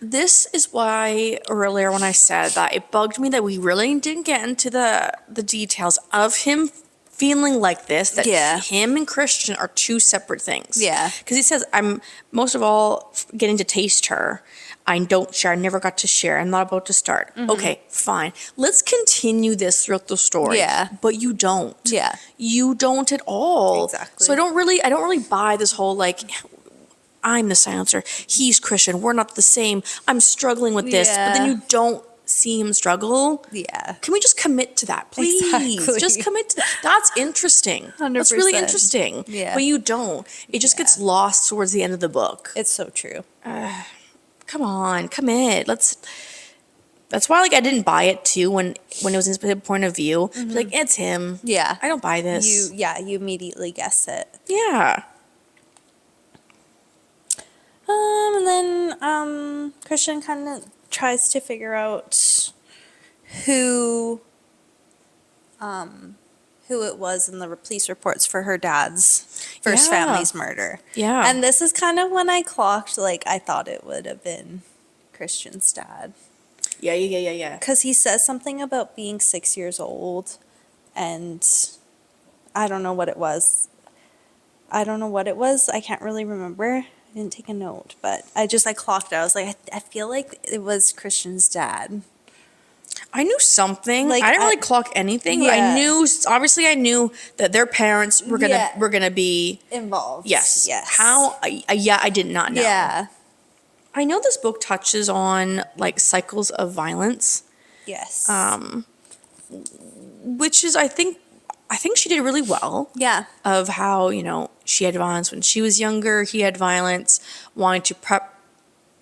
This is why earlier when I said that it bugged me that we really didn't get into the details of him feeling like this, that Yeah. him and Christian are two separate things. Yeah. Because he says, I'm most of all getting to taste her. I don't share. I never got to share. I'm not about to start. Okay, fine. Let's continue this throughout the story. Yeah. But you don't. Yeah. You don't at all. Exactly. So I don't really buy this whole like, I'm the silencer. He's Christian. We're not the same. I'm struggling with this. But then Yeah. you don't see him struggle. Yeah. Can we just commit to that, please? Exactly. Just commit to that. That's interesting. That's really 100%. interesting. Yeah. But you don't. It just gets lost towards the end of the book. It's so true. Come on, commit. That's why, like, I didn't buy it too when it was his point of view. Like, it's him. Yeah. I don't buy this. You immediately guess it. Yeah. And then Christian kind of tries to figure out who it was in the police reports for her dad's first Yeah. family's murder. Yeah. And this is kind of when I clocked, like, I thought it would have been Christian's dad. Yeah. Because he says something about being 6 years old, and I don't know what it was. I can't really remember. I didn't take a note, but I clocked it. I was like, I feel like it was Christian's dad. I knew something. Like, I didn't really clock anything. But Yeah. I knew that their parents were Yeah. gonna be. Involved. Yes. Yes. How? I did not know. Yeah. I know this book touches on like cycles of violence, Yes. which is I think she did really well. Yeah. Of how she had violence when she was younger. He had violence, wanting to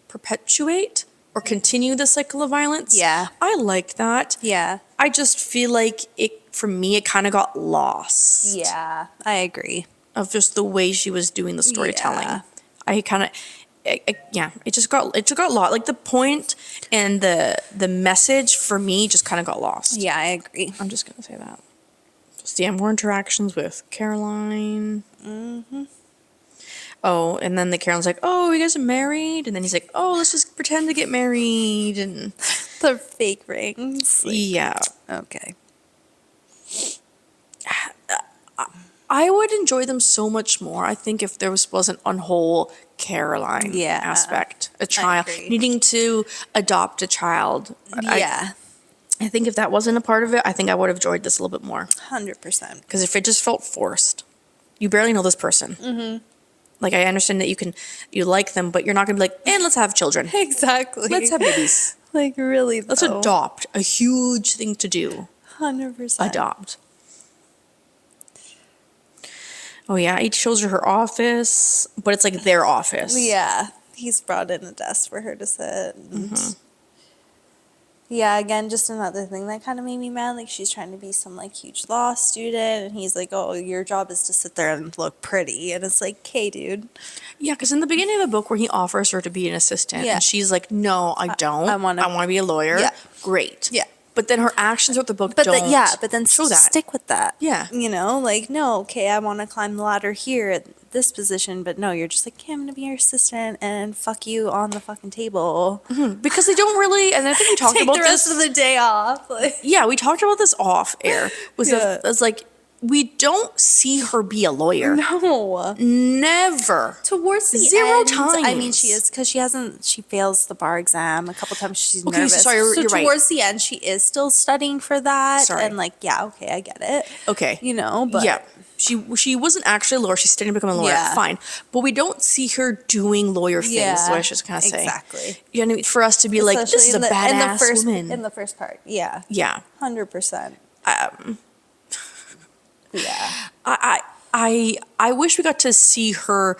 perpetuate or continue the cycle of violence. Yeah. I like that. Yeah. I just feel like for me, it kind of got lost. Yeah. I agree. Of just the way she was doing the storytelling. Yeah. I kind of, it just got lost. Like the point and the message for me just kind of got lost. Yeah, I agree. I'm just going to say that. Just more interactions with Caroline. Oh, and then Caroline's like, oh, you guys are married? And then he's like, oh, let's just pretend to get married. And The fake rings. yeah. Okay. I would enjoy them so much more, I think, if there wasn't on whole Caroline Yeah. aspect. A child agree. needing to adopt a child. Yeah. I think if that wasn't a part of it, I think I would have enjoyed this a little bit more. 100%. Because if it just felt forced, you barely know this person. Mm-hmm. Like, I understand that you like them, but you're not going to be like, and let's have children. Exactly. Let's have babies. Like, really, Let's though. adopt. A huge thing to do. 100%. Adopt. Oh, yeah. He shows her office, but it's like their office. Yeah. He's brought in a desk for her to sit. And yeah, again, just another thing that kind of made me mad. Like, she's trying to be some, like, huge law student. And he's like, oh, your job is to sit there and look pretty. And it's like, okay, dude. Yeah, because in the beginning of the book where he offers her to be an assistant, Yeah. and she's like, no, I don't. I wanna- be a lawyer. Yeah. Great. Yeah. But then her actions throughout the book But don't but then show that. stick with that. Yeah. You know, like, no, okay, I want to climb the ladder here at this position, but no, you're just like, okay, I'm going to be your assistant and fuck you on the fucking table. Because they don't really, and I think we talked Take about the rest this. of the day off. Like, Yeah, we talked about this off air. Yeah. It's like, we don't see her be a lawyer. no. Never. Towards the Zero end, I mean, times. she is, because she fails the bar exam a couple times. She's Okay, nervous. sorry, you're right. Towards the end, she is still studying for that. Sorry. And like, yeah, okay, I get it. Okay. You know, but yeah. She wasn't actually a lawyer. She's studying to become a lawyer. Yeah. Fine. But we don't see her doing lawyer things, is what I should kind of say. Exactly. You know what I mean? For us to be like, this is a Especially badass woman. in the first part. Yeah. Yeah. 100%. Yeah. I wish we got to see her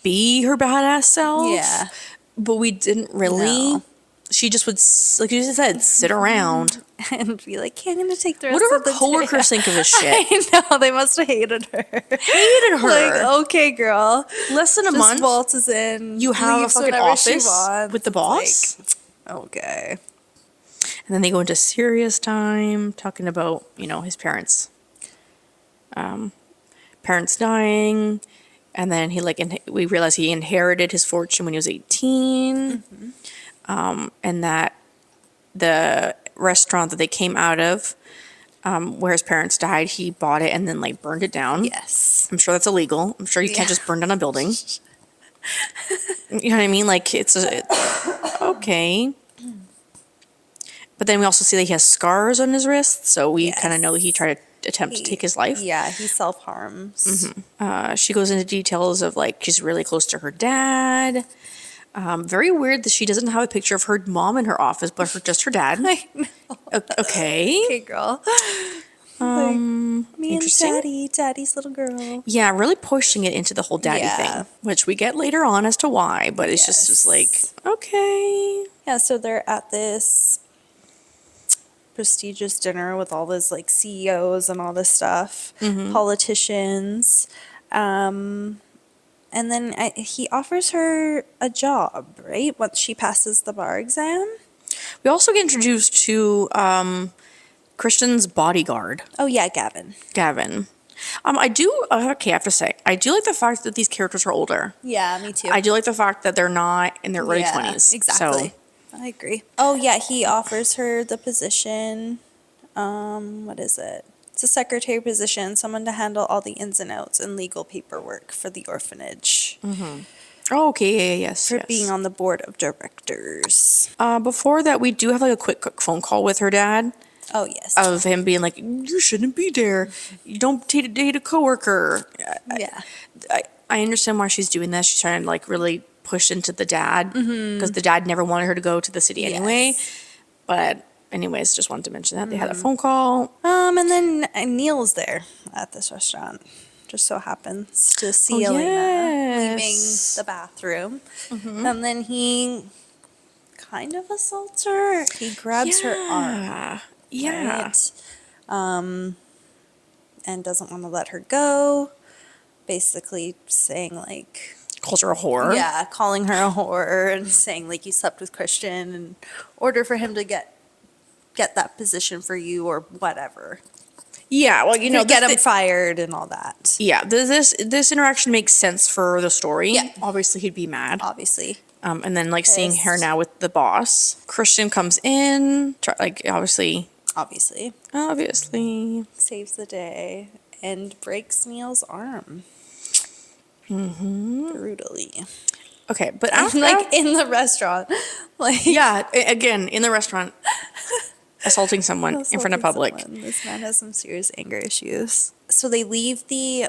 be her badass self. Yeah. But we didn't really. No. She just would, like you just said, sit around. And be like, okay, I'm going to take the rest What do of the her coworkers day. think of this shit? I know. They must have hated her. Hated her. Like, okay, girl. Less than a Just month. waltzes in. You have a leaves fucking whenever she office wants. with the boss. Like, okay. And then they go into serious time, talking about, his parents. Parents dying. And then we realize he inherited his fortune when he was 18. And that the restaurant that they came out of, where his parents died, he bought it and then burned it down. Yes. I'm sure that's illegal. I'm sure you can't just burn down a building. You know what I mean? Like, okay. But then we also see that he has scars on his wrists, so we kind of know he tried to attempt to take his life. Yeah, he self-harms. She goes into details of, she's really close to her dad. Very weird that she doesn't have a picture of her mom in her office, but just her dad. I know. Okay. Okay, girl. Me and daddy's little girl. Yeah, really pushing it into the whole daddy Yeah. thing, which we get later on as to why, but it's just okay. Yeah, so they're at this prestigious dinner with all this CEOs and all this stuff, politicians. And then he offers her a job, right? Once she passes the bar exam. We also get introduced to Christian's bodyguard, Oh, yeah, Gavin. Gavin. I have to say, I do like the fact that these characters are older. Yeah, me too. I do like the fact that they're not in their early 20s. Exactly. So, I agree. Oh, yeah, he offers her the position. What is it? It's a secretary position, someone to handle all the ins and outs and legal paperwork for the orphanage. oh, okay, yes. For being on the board of directors. Before that, we do have a quick phone call with her dad Oh, yes. of him being like, you shouldn't be there. You don't date a coworker. Yeah. I understand why she's doing this. She's trying to really push into the dad because the dad never wanted her to go to the city anyway. Yes. But anyways, just wanted to mention that they had a phone call. And then Neil's there at this restaurant. Just so happens to see Elena leaving the bathroom. And then he kind of assaults her. He grabs her arm. Yeah. Right? And doesn't want to let her go. Basically saying Calls her a whore. yeah, calling her a whore and saying you slept with Christian in order for him to get that position for you or whatever. Yeah, well, Get him fired and all that. Yeah, this interaction makes sense for the story. Yeah. Obviously, he'd be mad. Obviously. And then seeing her Pissed. now with the boss. Christian comes in, obviously Saves the day and breaks Neil's arm. Brutally. Okay, but And, after in the restaurant. yeah, again in the restaurant. assaulting someone in front of public. This man has some serious anger issues. So they leave the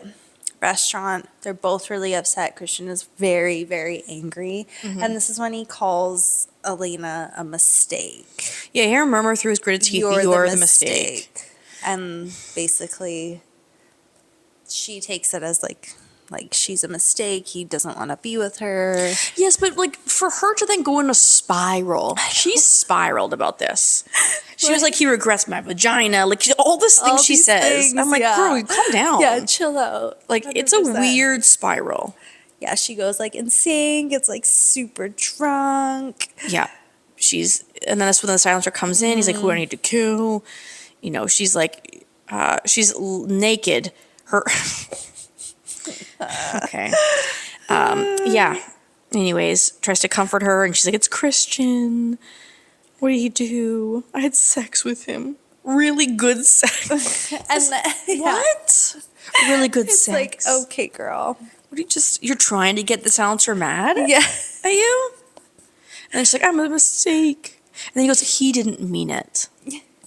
restaurant. They're both really upset. Christian is very, very angry. And this is when he calls Elena a mistake. Yeah, hear him murmur through his gritted teeth, you're the mistake. And basically, she takes it as like she's a mistake. He doesn't want to be with her. Yes, but like for her to then go in a spiral, she spiraled about this. She was like, he regrets my vagina. Like all this thing she says. Things, I'm like, girl, calm down. Yeah, chill out. Like 100%. It's a weird spiral. Yeah, she goes like in sync. It's like super drunk. Yeah. And then that's when the silencer comes in. He's like, who do I need to kill? You know, she's like, she's naked. Her. Okay. Yeah. Anyways, tries to comfort her, and she's like, it's Christian. What did he do? I had sex with him. Really good sex. What? Really good It's sex. like, okay, girl. What are you're trying to get the silencer mad? Yeah. Are you? And then she's like, I'm a mistake. And then he goes, he didn't mean it.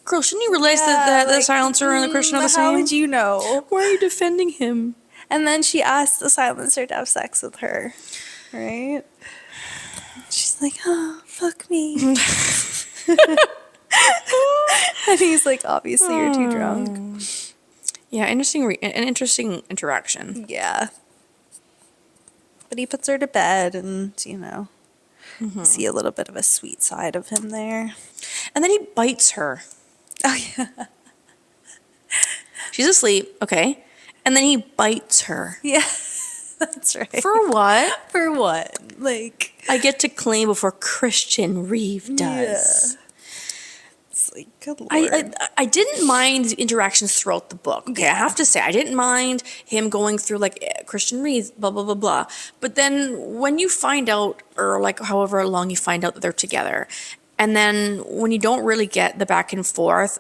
Girl, shouldn't you realize that the silencer and the Christian are the same? How would you know? Why are you defending him? And then she asked the silencer to have sex with her, right? She's like, oh, fuck me. And he's like, obviously, you're too drunk. Yeah, an interesting interaction. Yeah. But he puts her to bed and, see a little bit of a sweet side of him there. And then he bites her. Oh, yeah. She's asleep, okay. And then he bites her. Yeah, that's right. For what? For what? Like, I get to claim before Christian Reeves does. Yeah. It's like, good Lord. I didn't mind the interactions throughout the book. Okay, I have to say, I didn't mind him going through like Christian Reeves, blah, blah, blah, blah. But then when you find out, or like however long you find out that they're together, and then when you don't really get the back and forth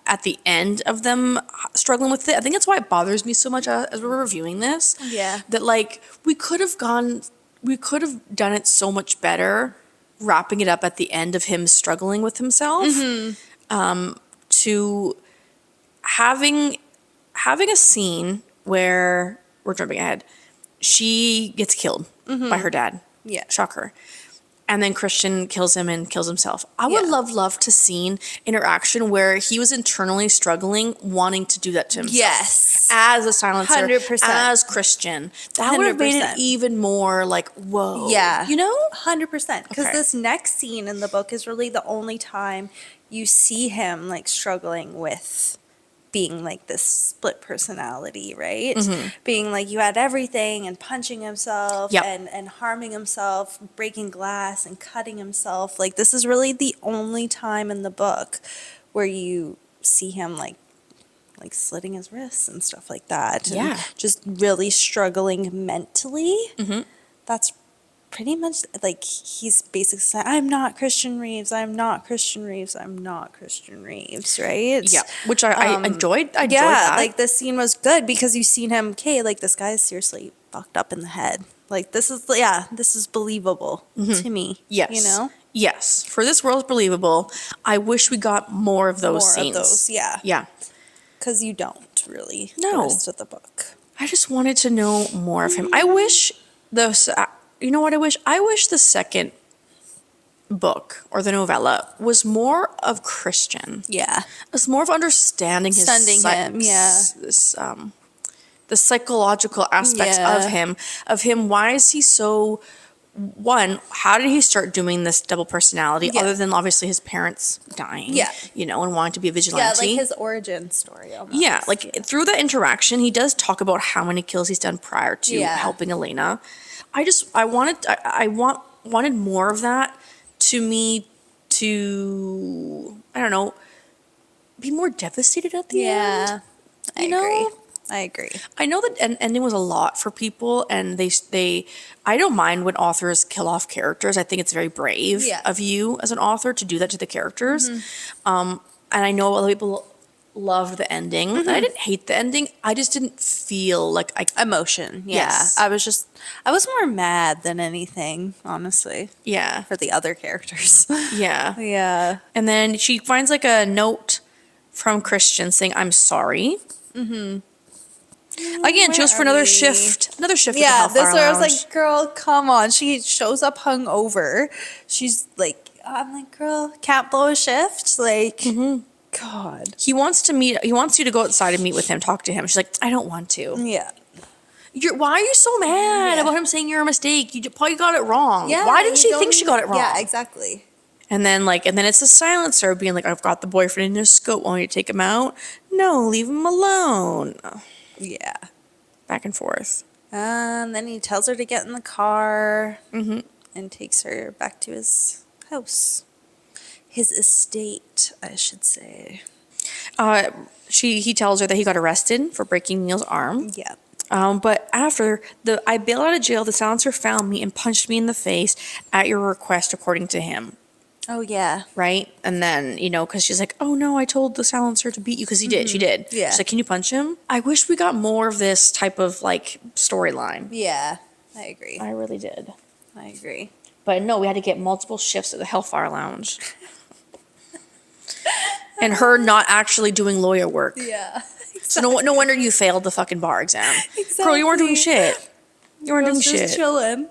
at the end of them struggling with it, I think that's why it bothers me so much as we're reviewing this. Yeah. That like we could have done it so much better, wrapping it up at the end of him struggling with himself, to having a scene where we're jumping ahead. She gets killed by her dad. Yeah. Shocker. And then Christian kills him and kills himself. I would love to see interaction where he was internally struggling, wanting to do that to himself. Yes. As a silencer. 100%. As Christian. That would have made it even more like, whoa. Yeah. You know? 100%. Because this next scene in the book is really the only time you see him like struggling with being like this split personality, right? Being like you had everything and punching himself and harming himself, breaking glass and cutting himself. Like this is really the only time in the book where you see him like slitting his wrists and stuff like that. And just really struggling mentally. That's pretty much like he's basically saying, I'm not Christian Reeves, I'm not Christian Reeves, I'm not Christian Reeves, right? Yeah, which I enjoyed. I enjoyed that. Like this scene was good because you've seen him, okay, like this guy is seriously fucked up in the head. Like this is believable to me. Yes. You know? Yes. For this world's believable. I wish we got more of those scenes. Yeah. Yeah. Because you don't really the rest of the book. I just wanted to know more of him. I wish you know what I wish? I wish the second book or the novella was more of Christian. Yeah. It was more of understanding his him, the psychological aspects of him. Why is he so, how did he start doing this double personality other than obviously his parents dying, and wanting to be a vigilante? Yeah, like his origin story almost. Yeah, through that interaction, he does talk about how many kills he's done prior to helping Elena. I wanted more of that to I don't know, be more devastated at the end. Yeah, I agree. I know that ending was a lot for people, and I don't mind when authors kill off characters. I think it's very brave of you as an author to do that to the characters. And I know other people loved the ending. I didn't hate the ending. I just didn't feel like I. Emotion. Yeah. Yes. I was more mad than anything, honestly, Yeah. for the other characters. Yeah. Yeah. And then she finds like a note from Christian saying, "I'm sorry." Mm-hmm. Again, she Where goes for are another we? shift. Another shift at the Yeah, Hellfire this where I was Lounge. like, girl, come on. She shows up hungover. She's like, I'm like, girl, can't blow a shift? Like, God. He wants you to go outside and meet with him, talk to him. She's like, I don't want to. Yeah. Why are you so mad Yeah. about him saying you're a mistake? You probably got it wrong. Yeah. Why didn't you she think she got it wrong? Yeah, exactly. And then it's a silencer being like, I've got the boyfriend in a scope. Want me to take him out? No, leave him alone. Yeah. Back and forth. Then he tells her to get in the car and takes her back to his house. His estate, I should say. He tells her that he got arrested for breaking Neil's arm. Yeah. But after I bailed out of jail, the silencer found me and punched me in the face at your request, according to him. Oh, yeah. Right? And then, because she's like, oh no, I told the silencer to beat you, because he did. She did. Yeah. She's like, can you punch him? I wish we got more of this type of storyline. Yeah. I agree. I really did. I agree. But no, we had to get multiple shifts at the Hellfire Lounge. And her not actually doing lawyer work. Yeah. So no wonder you failed the fucking bar exam. Exactly. Girl, you weren't doing shit. You weren't doing shit. Just chilling.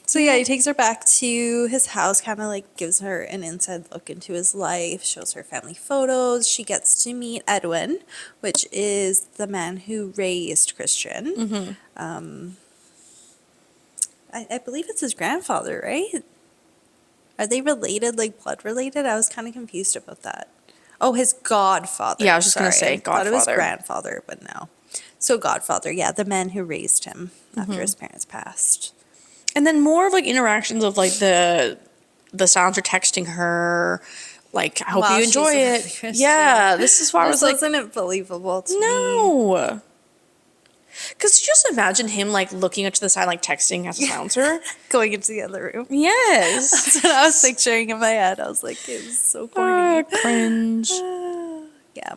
So yeah, he takes her back to his house, kind of gives her an inside look into his life, shows her family photos. She gets to meet Edwin, which is the man who raised Christian. I believe it's his grandfather, right? Are they related, blood related? I was kind of confused about that. Oh, his godfather. Yeah, I was just going to Sorry. say I thought it was godfather. grandfather, but no. So godfather, yeah, the man who raised him after his parents passed. And then more of interactions of the silencer texting her, I hope Wow, you she's enjoy a it. Christian. Yeah, this is why I was like, wasn't it believable to me? no. Because just imagine him looking up to the side, texting as a silencer. Going into the other room. Yes. That's what I was picturing in my head. I was like, it was so corny. Cringe. Yeah.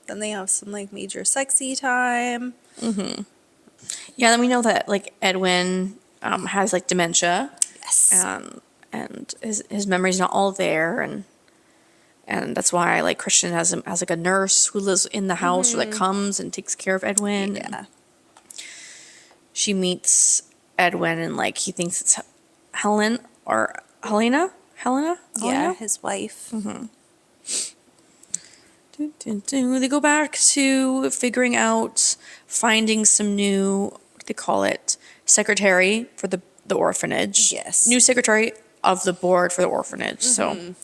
Then they have some major sexy time. Yeah, then we know that Edwin has dementia. Yes. And his memory's not all there, and that's why Christian has a nurse who lives in the house or comes and takes care of Edwin. Yeah. She meets Edwin and he thinks it's Helena. Yeah, his wife. They go back to figuring out finding some new, what do they call it, secretary for the orphanage. Yes. New secretary of the board for the orphanage. So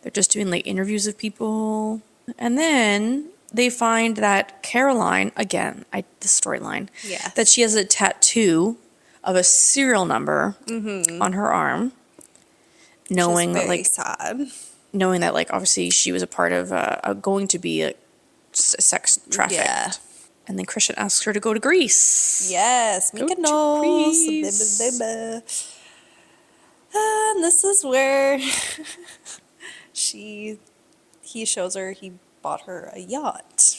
they're just doing interviews of people. And then they find that Caroline, again, the storyline, Yeah. that she has a tattoo of a serial number on her arm, knowing Which is that very sad. knowing that obviously she was a part of going to be a sex trafficked. Yeah. And then Christian asks her to go to Greece. Yes, Go to Mykonos. Greece. And this is where he shows her he bought her a yacht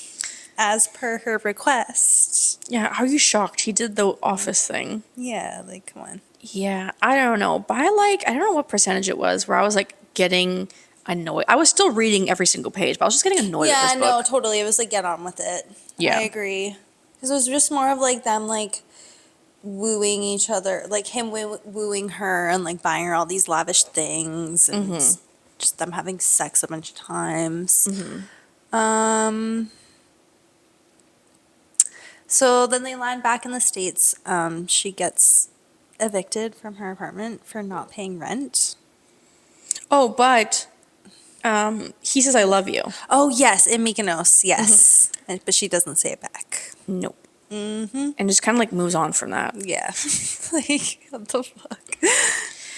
as per her request. Yeah, how are you shocked? He did the office thing. Yeah, come on. Yeah, I don't know. But I don't know what percentage it was where I was getting annoyed. I was still reading every single page, but I was just getting annoyed with this book. Yeah, no, totally. It was get on with it. Yeah. I agree. Because it was just more of them wooing each other, him wooing her and buying her all these lavish things and just them having sex a bunch of times. So then they land back in the States. She gets evicted from her apartment for not paying rent. Oh, but he says, I love you. Oh, yes, in Mykonos, yes. But she doesn't say it back. Nope. And just kind of moves on from that. Yeah. What the fuck?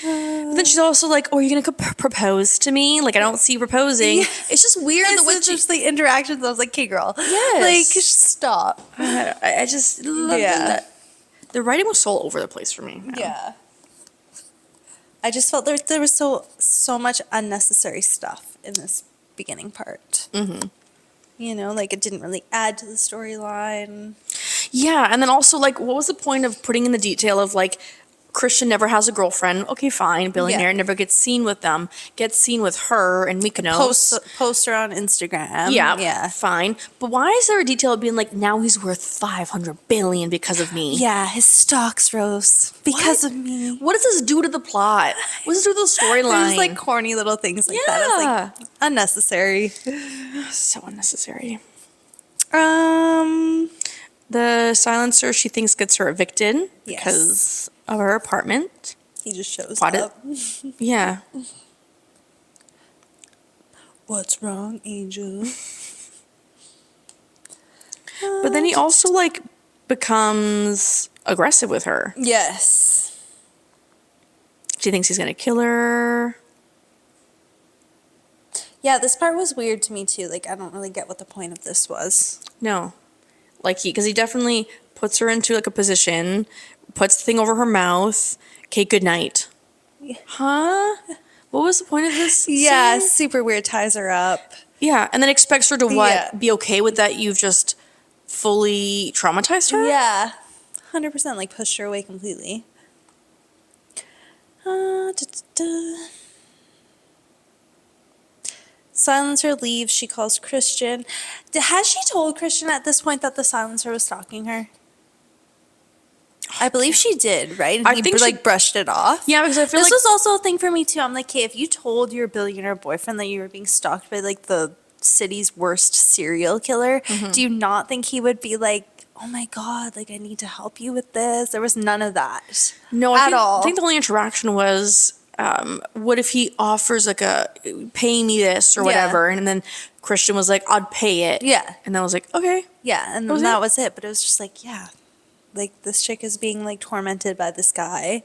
But then she's also oh, are you going to propose to me? I don't see you proposing. Yeah. It's just weird the way It's just the interactions. I was like, okay, girl. Yes. Stop. I just love that. The writing was so all over the place for me. Yeah. I just felt there was so much unnecessary stuff in this beginning part. Mm-hmm. You know, like it didn't really add to the storyline. Yeah, and then also, like, what was the point of putting in the detail of, like, Christian never has a girlfriend. Okay, fine. Billionaire Yeah. never gets seen with them. Gets seen with her and Mykonos. Post her on Instagram. Yeah, Yeah. fine. But why is there a detail of being like, now he's worth 500 billion because of me? Yeah, his stocks rose because What? of me. What does this do to the plot? What does this do to the storyline? There's like corny little things like that. It's like unnecessary. So unnecessary. Um, The silencer she thinks gets her evicted Yes. because of her apartment. he just shows What up. Yeah. What's wrong, Angel? But then he also, like, becomes aggressive with her. Yes. She thinks he's gonna kill her. Yeah, this part was weird to me too. Like, I don't really get what the point of this was. No. Like, because he definitely puts her into, like, a position, puts the thing over her mouth. Okay, good night. Yeah. Huh? What was the point of this? Yeah, scene? super weird. Ties her up. Yeah, and then expects her to what? Yeah. Be okay with that you've just fully traumatized her? Yeah, 100%. Like, pushed her away completely. Da, da, da. Silencer leaves. She calls Christian. Has she told Christian at this point that the silencer was stalking her? I believe she did, right? And I he think she- like brushed it off. Yeah, because I feel This like was also a thing for me too. I'm like, hey, if you told your billionaire boyfriend that you were being stalked by like the city's worst serial killer, Mm-hmm. do you not think he would be like, oh my god, like I need to help you with this? There was none of that. no, at all. I think the only interaction was, what if he offers like a pay me this or Yeah. whatever, and then Christian was like, I'd pay it. Yeah. And then I was like, okay. Yeah, and Was that it? was it. But it was just like, yeah, like this chick is being like tormented by this guy.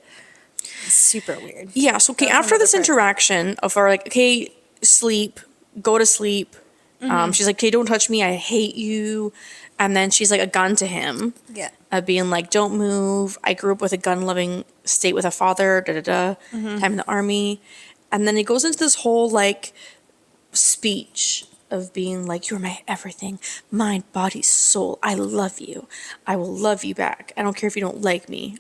It's super weird. Yeah, so okay, That was after this another part. interaction of her like, okay, sleep, go to sleep. Mm-hmm. She's like, okay, don't touch me, I hate you. And then she's like a gun to him, Yeah. being like, don't move. I grew up with a gun-loving state with a father, Mm-hmm. time in the army. And then it goes into this whole like speech of being like, you're my everything, mind, body, soul. I love you. I will love you back. I don't care if you don't like me.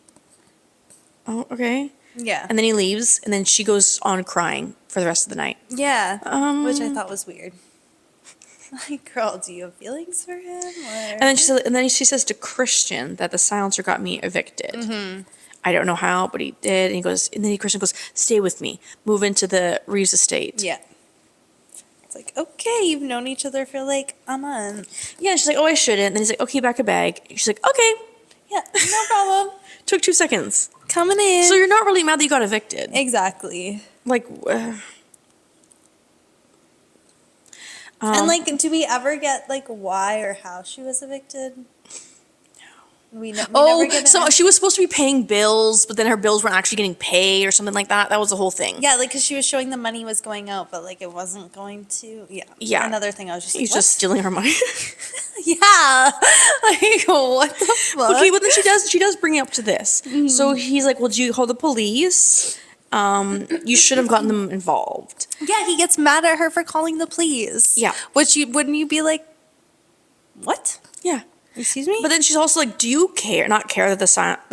Oh, okay. Yeah. And then he leaves, and then she goes on crying for the rest of the night. Yeah, which I thought was weird. Like, girl, do you have feelings for him? Or? And then she says to Christian that the silencer got me evicted. Mm-hmm. I don't know how, but he did. And he goes, and then Christian goes, stay with me, move into the Reeves estate. Yeah. It's like, okay, you've known each other for like a month. Yeah, and she's like, oh, I shouldn't. And then he's like, okay, back a bag. She's like, okay. Yeah, no problem. Took 2 seconds. Coming in. So you're not really mad that you got evicted. Exactly. Like, And like, do we ever get like why or how she was evicted? We never get so an- she was supposed to be paying bills, but then her bills weren't actually getting paid or something like that. That was the whole thing. Yeah, like because she was showing the money was going out, but like it wasn't going to. Yeah. Yeah. Another thing I was just He's like, just stealing her money. yeah. Like what the fuck? Okay, but then she does bring it up to this. So he's like, well, do you call the police? You should have gotten them involved. Yeah, he gets mad at her for calling the police. Yeah. Wouldn't you be like, what? Yeah. Excuse me? But then she's also like, do you not care that the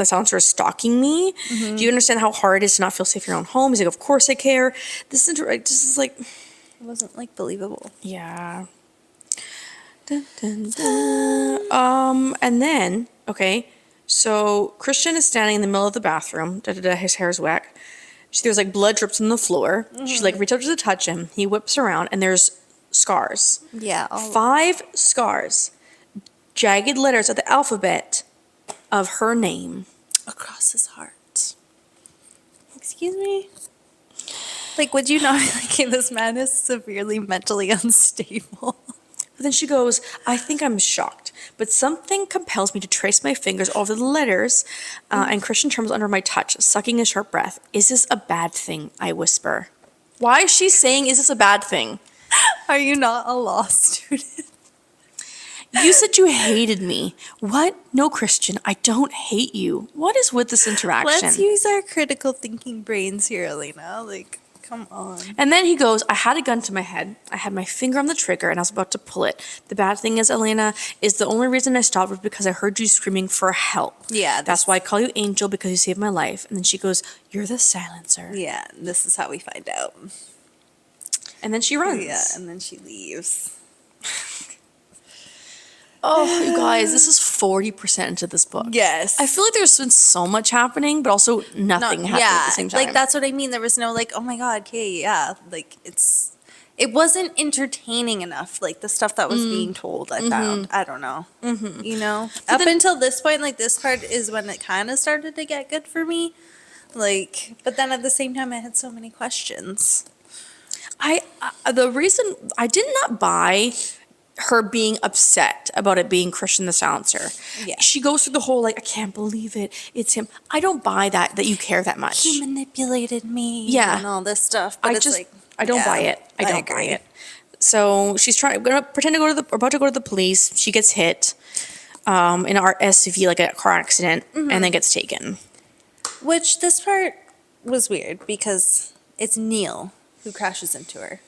silencer is stalking me? Do you understand how hard it is to not feel safe in your own home? He's like, of course I care. This is like, It wasn't like believable. yeah. Dun, dun, dun. And then, okay, so Christian is standing in the middle of the bathroom. His hair's wet. There's like blood drips on the floor. She like reaches to touch him. He whips around and there's scars. Yeah. 5 scars. Jagged letters of the alphabet of her name. Across his heart. Excuse me? Like, would you not be like, hey, this man is severely mentally unstable? But then she goes, I think I'm shocked, but something compels me to trace my fingers over the letters, and Christian trembles under my touch, sucking a sharp breath. Is this a bad thing? I whisper. Why is she saying, is this a bad thing? Are you not a law student? You said you hated me. What? No, Christian, I don't hate you. What is with this interaction? Let's use our critical thinking brains here, Elena. Like, Come on. And then he goes, I had a gun to my head. I had my finger on the trigger and I was about to pull it. The bad thing is, Elena, is the only reason I stopped was because I heard you screaming for help. Yeah. That's why I call you Angel, because you saved my life. And then she goes, you're the silencer. Yeah, this is how we find out. And then she runs. Yeah, and then she leaves. Oh, you guys, this is 40% into this book. Yes. I feel like there's been so much happening, but also nothing happening at the same time. Like, that's what I mean. There was no, like, oh my God, okay, yeah. Like, it wasn't entertaining enough, like, the stuff that was being told, I found. I don't know. You know? Up until this point, like, this part is when it kind of started to get good for me. Like, but then at the same time, I had so many questions. The reason I did not buy her being upset about it being Christian the Silencer. Yeah. She goes through the whole, like, I can't believe it. It's him. I don't buy that you care that much. He manipulated me. Yeah. And all this stuff. But I don't buy it. I don't buy it. So she's gonna pretend to about to go to the police. She gets hit in our SUV, like a car accident, and then gets taken. Which this part was weird because it's Neil who crashes into her.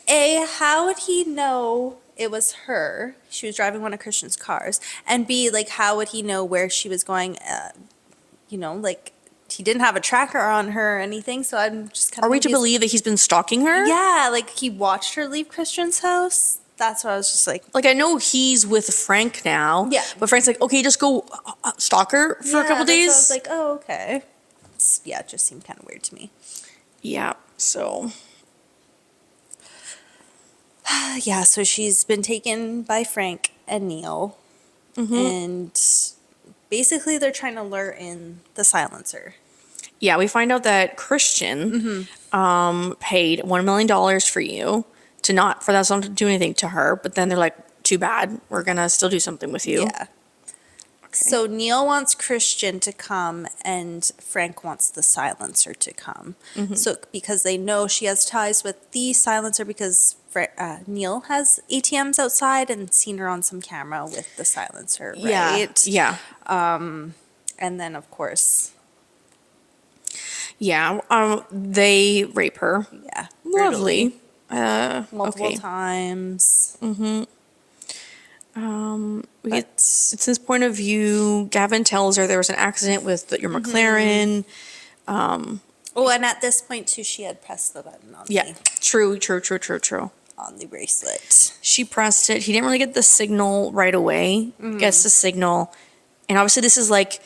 A, how would he know it was her? She was driving one of Christian's cars. And B, like, how would he know where she was going? You know, like, he didn't have a tracker on her or anything, so I'm just kind of... Are we to believe that he's been stalking her? Yeah, like, he watched her leave Christian's house. That's what I was just like... Like, I know he's with Frank now. Yeah. But Frank's like, okay, just go stalk her for a couple days. I was like, oh, okay. Yeah, it just seemed kind of weird to me. Yeah, so... Yeah, so she's been taken by Frank and Neil, and basically they're trying to lure in the silencer. Yeah, we find out that Christian paid $1 million for you for that not to do anything to her, but then they're like, too bad, we're gonna still do something with you. Yeah. So Neil wants Christian to come and Frank wants the silencer to come. So because they know she has ties with the silencer because Neil has ATMs outside and seen her on some camera with the silencer, right? Yeah. And then of course. Yeah. They rape her. Yeah. Lovely. Multiple times. It's his point of view. Gavin tells her there was an accident with your McLaren. Oh, and at this point too, she had pressed the button on True. on the bracelet. She pressed it. He didn't really get the signal right away. Gets the signal. And obviously this is like,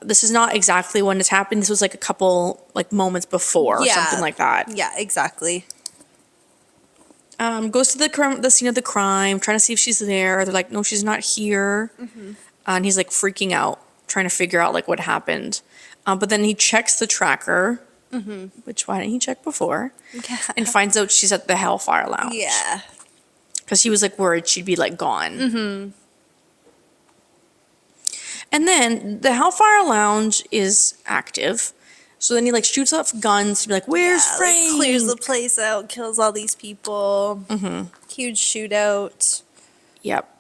this is not exactly when it's happened. This was like a couple like moments before or something like that. Yeah, exactly. Goes to the scene of the crime, trying to see if she's there. They're like, no, she's not here. And he's like freaking out, trying to figure out like what happened. But then he checks the tracker, which why didn't he check before? Yeah. And finds out she's at the Hellfire Lounge. Yeah. Because he was like worried she'd be like gone. And then the Hellfire Lounge is active. So then he like shoots off guns to be like, where's Frank? Like, clears the place out, kills all these people. Huge shootout. Yep.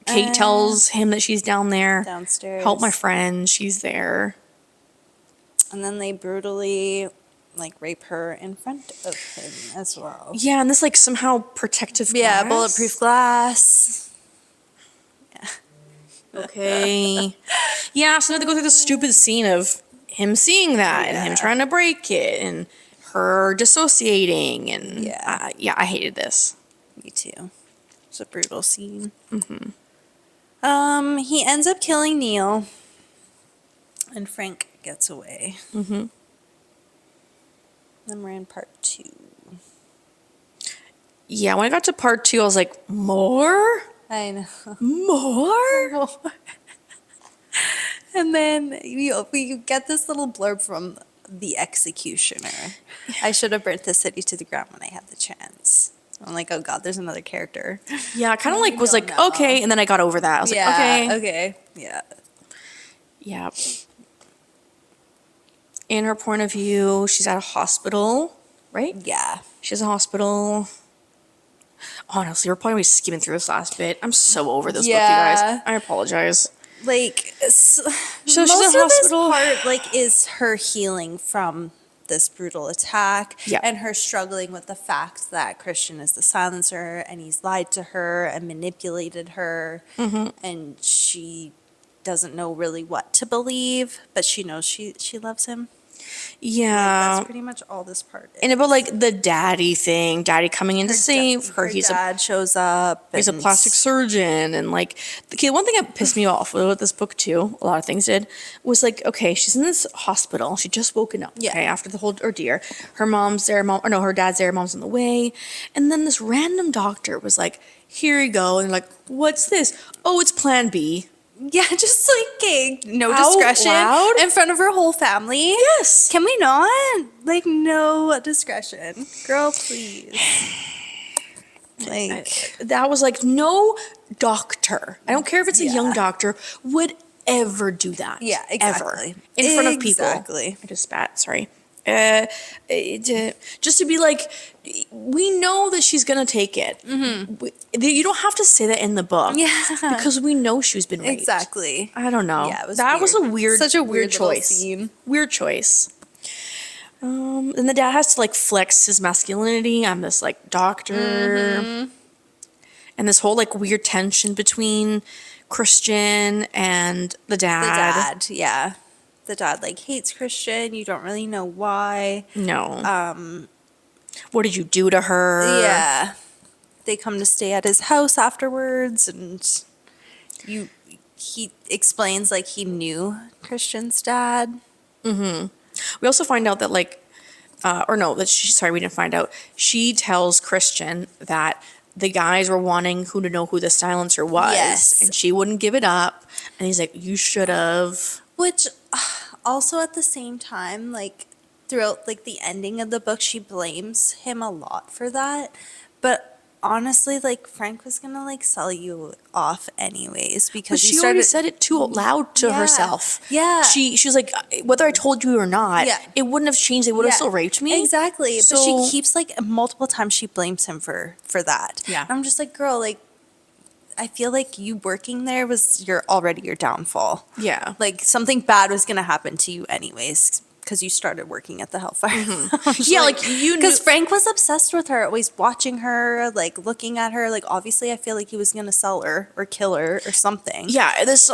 Kate tells him that she's down there. Downstairs. Help my friend. She's there. And then they brutally like rape her in front of him as well. Yeah, and this like somehow protective glass. Yeah, bulletproof glass. Okay. Yeah, so they have to go through the stupid scene of him seeing that and him trying to break it and her dissociating and I hated this. Me too. It's a brutal scene. He ends up killing Neil and Frank gets away. Then we're in part 2. Yeah, when I got to part 2, I was like, more? I know. More? And then we get this little blurb from the executioner. I should have burnt the city to the ground when I had the chance. I'm like, oh God, there's another character. Yeah, I kind of like was like, okay, and then I got over that. I was like, okay. Yeah. Yeah. In her point of view, she's at a hospital, right? Yeah. She's at a hospital. Honestly, we're probably skimming through this last bit. I'm so over this book, you guys. I apologize. Like, So most she's in of a hospital. this part, like, is her healing from this brutal attack, Yeah. and her struggling with the fact that Christian is the silencer and he's lied to her and manipulated her, and she doesn't know really what to believe, but she knows she loves him. Yeah. That's pretty much all this part is. And about like the daddy thing, daddy coming in to save her. Her dad shows up. He's a plastic surgeon, and like, okay, one thing that pissed me off with this book too, a lot of things did, was like, okay, she's in this hospital, she just woken up, okay, after the whole ordeal. Her mom's there, her dad's there, mom's on the way, and then this random doctor was like, here you go, and like, what's this? Oh, it's Plan B. Yeah, just like, okay, no Out discretion loud? in front of her whole family. Yes. Can we not? Like, no discretion. Girl, please. Like, That was like, no doctor, I don't care if it's a young doctor, would ever do that. Yeah, exactly. Ever. In front of people. Exactly. I just spat, sorry. Just to be like, we know that she's gonna take it. You don't have to say that in the book. Yeah. Because we know she's been raped. Exactly. I don't know. Yeah, it was that was a weird, such a weird little choice. scene. Weird choice. And the dad has to like flex his masculinity. I'm this like doctor. And this whole like weird tension between Christian and the dad. Yeah. The dad like hates Christian. You don't really know why. No. What did you do to her? Yeah. They come to stay at his house afterwards, and he explains like he knew Christian's dad. We also find out that like, we didn't find out. She tells Christian that the guys were wanting who to know who the silencer was. Yes. And she wouldn't give it up. And he's like, you should have. Which also at the same time, like throughout like the ending of the book, she blames him a lot for that. But honestly, like Frank was gonna like sell you off anyways because But she already said it too loud to herself. Yeah. She was like, whether I told you or not, Yeah. it wouldn't have changed. They would have still raped me. Exactly. So, but she keeps like multiple times she blames him for that. Yeah. And I'm just like, girl, like I feel like you working there was already your downfall. Yeah. Like something bad was gonna happen to you anyways because you started working at the Hellfire. Yeah, like you knew. Because Frank was obsessed with her, always watching her, like looking at her. Like obviously, I feel like he was gonna sell her or kill her or something. Yeah,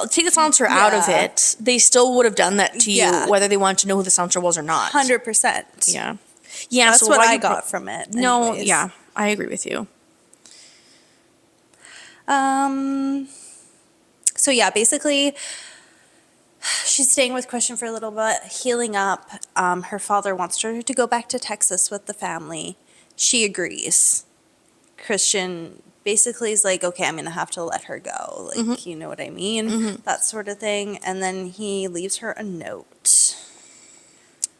take the silencer out of Yeah. it. They still would have done that to you, Yeah. whether they wanted to know who the silencer was or not. 100%. Yeah. Yeah, That's so what why I you got from it. No, anyways. yeah, I agree with you. So yeah, basically, she's staying with Christian for a little bit, healing up. Her father wants her to go back to Texas with the family. She agrees. Christian basically is like, okay, I'm going to have to let her go. Like, you know what I mean? That sort of thing. And then he leaves her a note.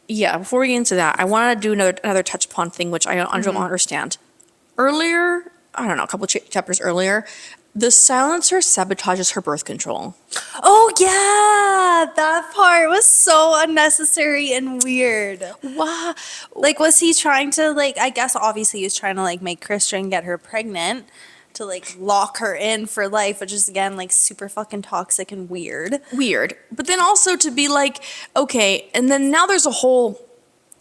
Yeah, before we get into that, I want to do another touch upon thing, which I don't understand. Earlier, I don't know, a couple chapters earlier, the silencer sabotages her birth control. Oh, yeah. That part was so unnecessary and weird. Wow. Like, was he trying to, like, I guess obviously he was trying to, like, make Christian get her pregnant to, like, lock her in for life, which is, again, like, super fucking toxic and weird. Weird. But then also to be like, okay, and then now there's a whole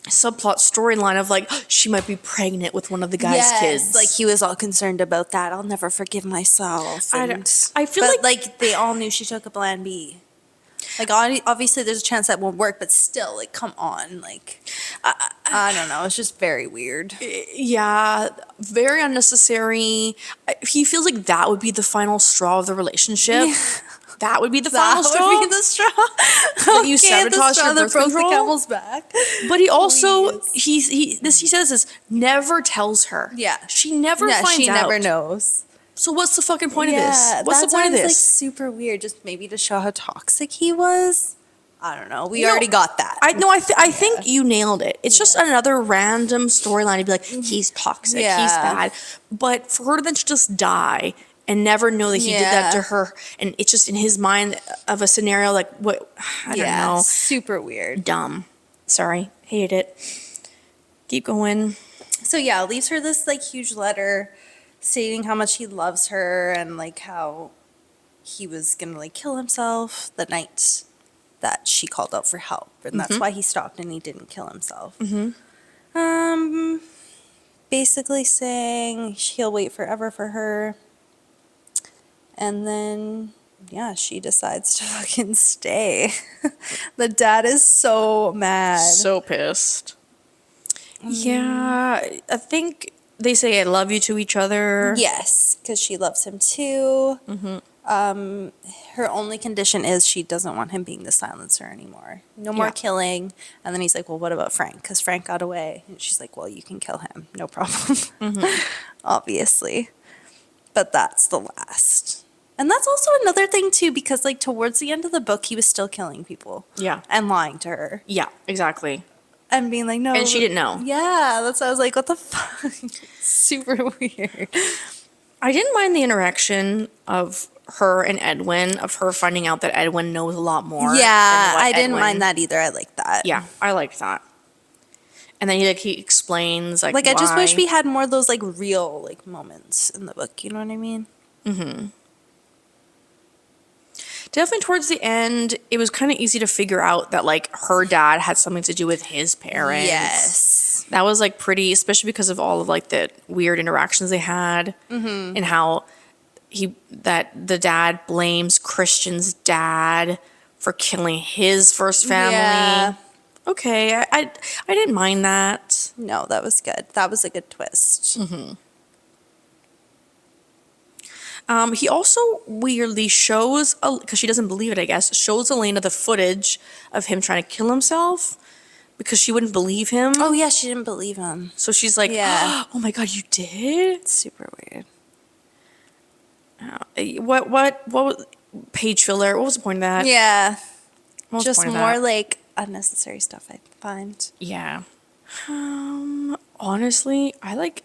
subplot storyline of like, she might be pregnant with one of the guy's kids. Like, he was all concerned about that. I'll never forgive myself. I feel but, like they all knew she took a Plan B. Like, obviously, there's a chance that won't work, but still, like, come on. Like, I don't know. It's just very weird. Yeah, very unnecessary. He feels like that would be the final straw of the relationship. Yeah. That would be the final straw. Would be the straw. That you sabotage your birth broke the control? camel's back. But he also Please. he says is never tells her. Yeah. She never finds she out. never knows. So what's the fucking point of this? What's the that point of sounds, like, this? super weird. Just maybe to show how toxic he was. I don't know. We No, already got that. I think you nailed it. It's just another random storyline to be like, he's toxic, he's Yeah. bad. But for her to then just die and never know that he did that to her, and it's just in his mind of a scenario like, what, I don't know. Super weird. Dumb. Sorry. Hated it. Keep going. So yeah, leaves her this like huge letter stating how much he loves her and like how he was gonna like kill himself the night that she called out for help, and that's why he stopped and he didn't kill himself. Basically saying he'll wait forever for her, and then yeah, she decides to fucking stay. The dad is so mad. So pissed. Yeah, I think they say I love you to each other. Yes, because she loves him too. Her only condition is she doesn't want him being the silencer anymore. No more Yeah. killing. And then he's like, well, what about Frank? Because Frank got away. And she's like, well, you can kill him. No problem. Obviously. But that's the last. And that's also another thing too, because like towards the end of the book, he was still killing people. Yeah. And lying to her. Yeah, exactly. And being like, no. And she didn't know. Yeah, that's why I was like, what the fuck? Super weird. I didn't mind the interaction of her and Edwin, of her finding out that Edwin knows a lot more. Yeah, than what I didn't Edwin- mind that either. I like that. Yeah, I liked that. And then he explains Like I just wish why. we had more of those like real like moments in the book. You know what I mean? Definitely towards the end, it was kind of easy to figure out that like her dad had something to do with his parents. Yes. That was like pretty, especially because of all of like the weird interactions they had, and how that the dad blames Christian's dad for killing his first family. Yeah. Okay, I didn't mind that. No, that was good. That was a good twist. He also weirdly shows, because she doesn't believe it, I guess, shows Elena the footage of him trying to kill himself because she wouldn't believe him. Oh yeah, she didn't believe him. So she's like, Yeah. oh my God, you did? It's super weird. What page filler? What was the point of that? Yeah. What was the Just point of more that? like unnecessary stuff, I find. Yeah. Honestly, I like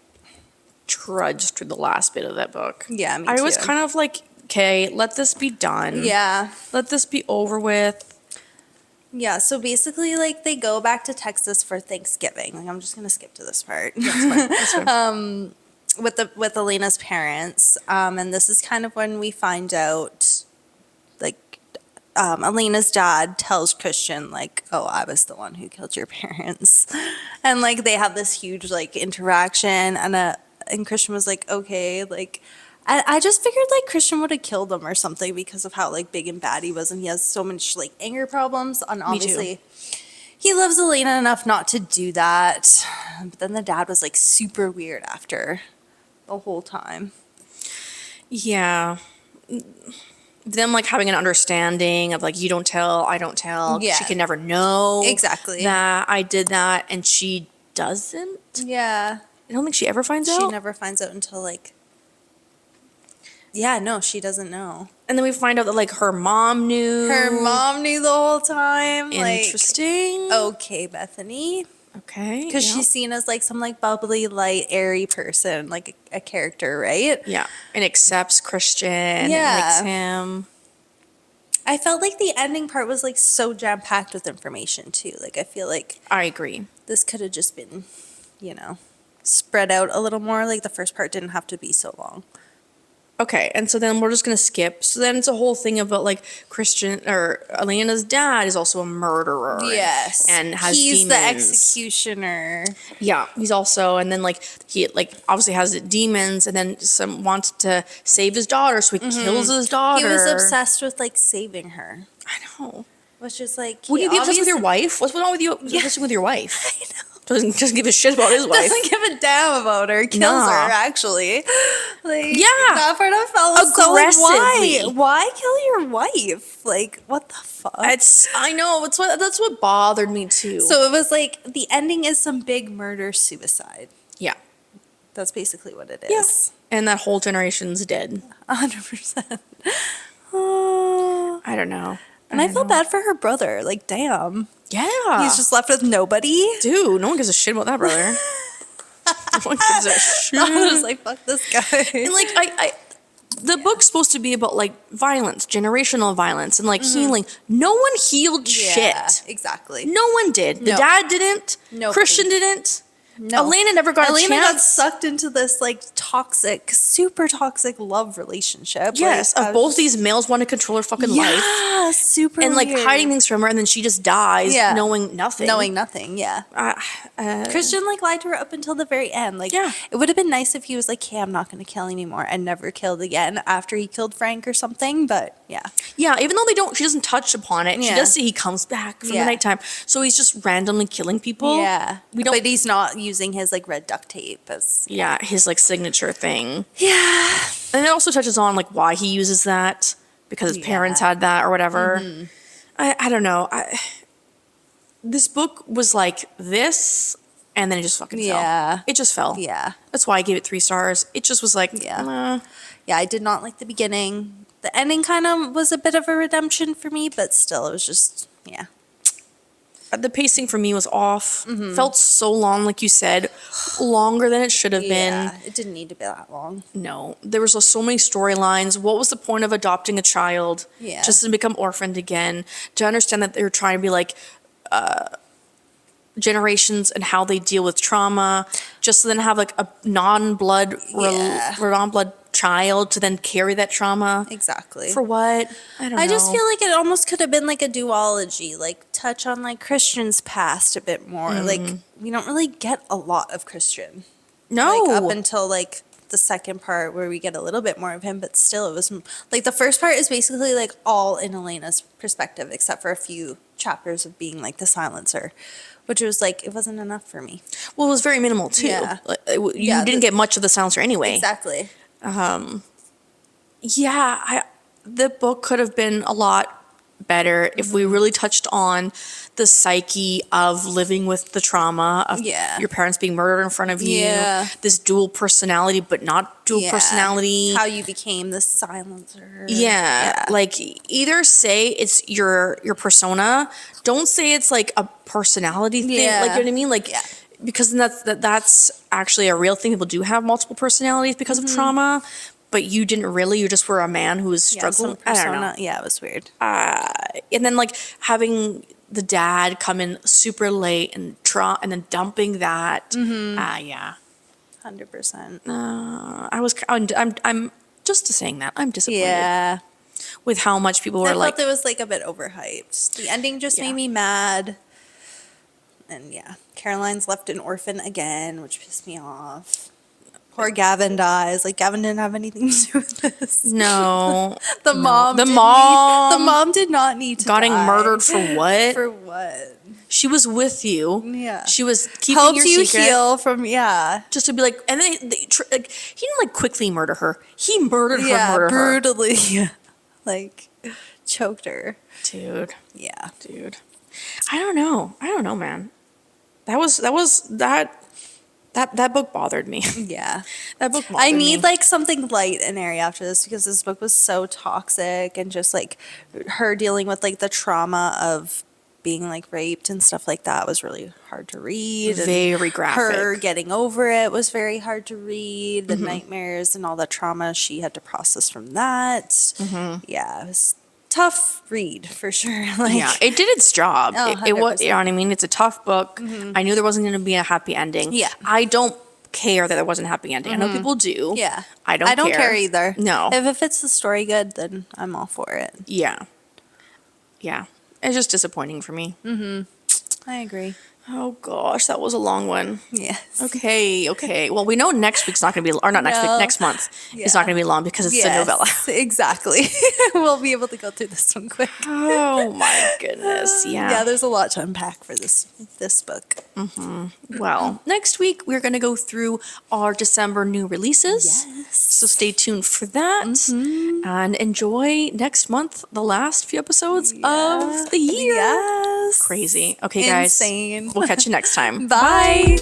trudged through the last bit of that book. Yeah, me I was too. kind of like, okay, let this be done. Yeah. Let this be over with. Yeah, so basically like they go back to Texas for Thanksgiving. Like I'm just gonna skip to this part. That's fine. With Elena's parents. And this is kind of when we find out like Elena's dad tells Christian like, oh, I was the one who killed your parents. And like they have this huge like interaction, and Christian was like, okay, like I just figured like Christian would have killed him or something because of how like big and bad he was, and he has so much like anger problems. And obviously he loves Elena enough not to do that. But then the dad was like super weird after the whole time. Yeah. Them like having an understanding of like, you don't tell, I don't tell. Yeah. She can never know Exactly. that I did that, and she doesn't. Yeah. I don't think she ever finds out. She never finds out until like, yeah, no, she doesn't know. And then we find out that like her mom knew. Her mom knew the whole time. Interesting. Like, okay, Bethany. Okay. Because yeah. she's seen as like some like bubbly, light, airy person, like a character, right? Yeah. And accepts Christian. And Yeah. likes him. I felt like the ending part was like so jam packed with information too. Like I feel like I agree. this could have just been, you know, spread out a little more. Like the first part didn't have to be so long. Okay, and so then we're just gonna skip. So then it's a whole thing about like Christian or Elena's dad is also a murderer. Yes. and has he's demons. the executioner. Yeah, he's also, and then like he like obviously has demons, and then some wants to save his daughter, so he kills his daughter. He was obsessed with like saving her. I know. Which is like Would you be obsessed with your obviously wife? What's wrong with you? Obsessed with your wife? I know. Doesn't give a shit about his wife. doesn't give a damn about her. Kills Nah. her actually. Like Yeah. that part I felt was so like, Aggressively. why kill your wife? Like what the fuck? I know. That's what bothered me too. So it was like the ending is some big murder suicide. yeah. That's basically what it is. Yes. And that whole generation's dead. 100%. Oh. I don't know. And I felt bad for her brother. Like, damn. Yeah. He's just left with nobody. Dude, no one gives a shit about that brother. No one gives a shit. I was like, fuck this guy. And like I the book's supposed to be about like violence, generational violence, and like healing. No one healed Yeah, shit. exactly. No one did. The No. dad didn't. Nobody. Christian didn't. No. Elena never got Elena a got chance. sucked into this like toxic, super toxic love relationship. Yes, like, of both these males want to control her fucking life. Yeah, super And like weird. hiding things from her, and then she just dies knowing nothing. Knowing nothing, yeah. Christian like lied to her up until the very end. Like, Yeah. it would have been nice if he was like, "Hey, I'm not going to kill anymore," and never killed again after he killed Frank or something. But yeah, Yeah, even though she doesn't touch upon it. She Yeah. does say he comes back from the Yeah. nighttime. So he's just randomly killing people. yeah. We don't. But he's not using his like red duct tape as Yeah, his like signature thing. yeah. And it also touches on like why he uses that because his parents Yeah. had that or whatever. I don't know. This book was like this, and then it just fucking Yeah. fell. It just fell. Yeah. That's why I gave it 3 stars. It just was like, Yeah. Yeah, I did not like the beginning. The ending kind of was a bit of a redemption for me, but still, it was just, yeah. the pacing for me was off. Felt so long, like you said, longer than it should have been. Yeah, it didn't need to be that long. No, there was so many storylines. What was the point of adopting a child? Yeah. Just to become orphaned again? To understand that they were trying to be like generations and how they deal with trauma, just to then have like a non-blood non-blood child to then carry that trauma. Exactly. For what? I don't know. I just feel like it almost could have been like a duology, like touch on like Christian's past a bit more. Like we don't really get a lot of Christian. no. Like up until like the second part where we get a little bit more of him, but still it was like the first part is basically like all in Elena's perspective except for a few chapters of being like the silencer, which was like it wasn't enough for me. Well, it was very minimal too. Yeah. Like, you didn't get much of the silencer anyway. Exactly. Yeah, the book could have been a lot better if we really touched on the psyche of living with the trauma of Yeah. your parents being murdered in front of you, Yeah. this dual personality but not dual personality. How you became the silencer. Yeah, like either say it's your persona, don't say it's like a personality thing. Yeah. Like, you know what I mean? Like, Yeah. because that's actually a real thing. People do have multiple personalities because of trauma, but you didn't really. You just were a man who was Yeah, struggling. some I don't know. persona. Yeah, it was weird. And then like having the dad come in super late and then dumping that. Yeah. 100%. I'm just saying that I'm disappointed Yeah. with how much people were I like. felt it was like a bit overhyped. The ending just Yeah. made me mad. And yeah, Caroline's left an orphan again, which pissed me off. Poor Gavin dies. Like Gavin didn't have anything to do with this. No, The mom. The didn't mom Need, the mom did not need to getting die. murdered for what? For what? She was with you. Yeah. She was keeping Helped your you secret. heal from Just to be like, and then like, he didn't like quickly murder her. He murdered her. Yeah, Murder her. brutally. Like choked her. Dude. Yeah. I don't know, man. That book bothered me. Yeah. That book bothered I me. need like something light in Ari after this because this book was so toxic and just like her dealing with like the trauma of being like raped and stuff like that was really hard to read. And Very graphic. Her getting over it was very hard to read. The nightmares and all the trauma she had to process from that. Yeah, it was tough read for sure. Like, Yeah, it did its job. Oh, It was, 100%. you know what I mean? It's a tough book. I knew there wasn't going to be a happy ending. Yeah. I don't care that there wasn't a happy ending. I know people do. Yeah. I don't care either. No. If it fits the story good, then I'm all for it. Yeah. Yeah. It's just disappointing for me. I agree. Oh gosh, that was a long one. Yes. Okay. Well, we know next week's not going to be, or not next week, No. next month Yeah. is not going to be long because it's a novella. Exactly. We'll be able to go through this one quick. Oh my goodness. Yeah, Yeah. there's a lot to unpack for this book. Well, next week we're going to go through our December new releases. Yes. So stay tuned for that and enjoy next month, the last few episodes of the year. Yes. Crazy. Okay, guys. Insane. We'll catch you next time. Bye.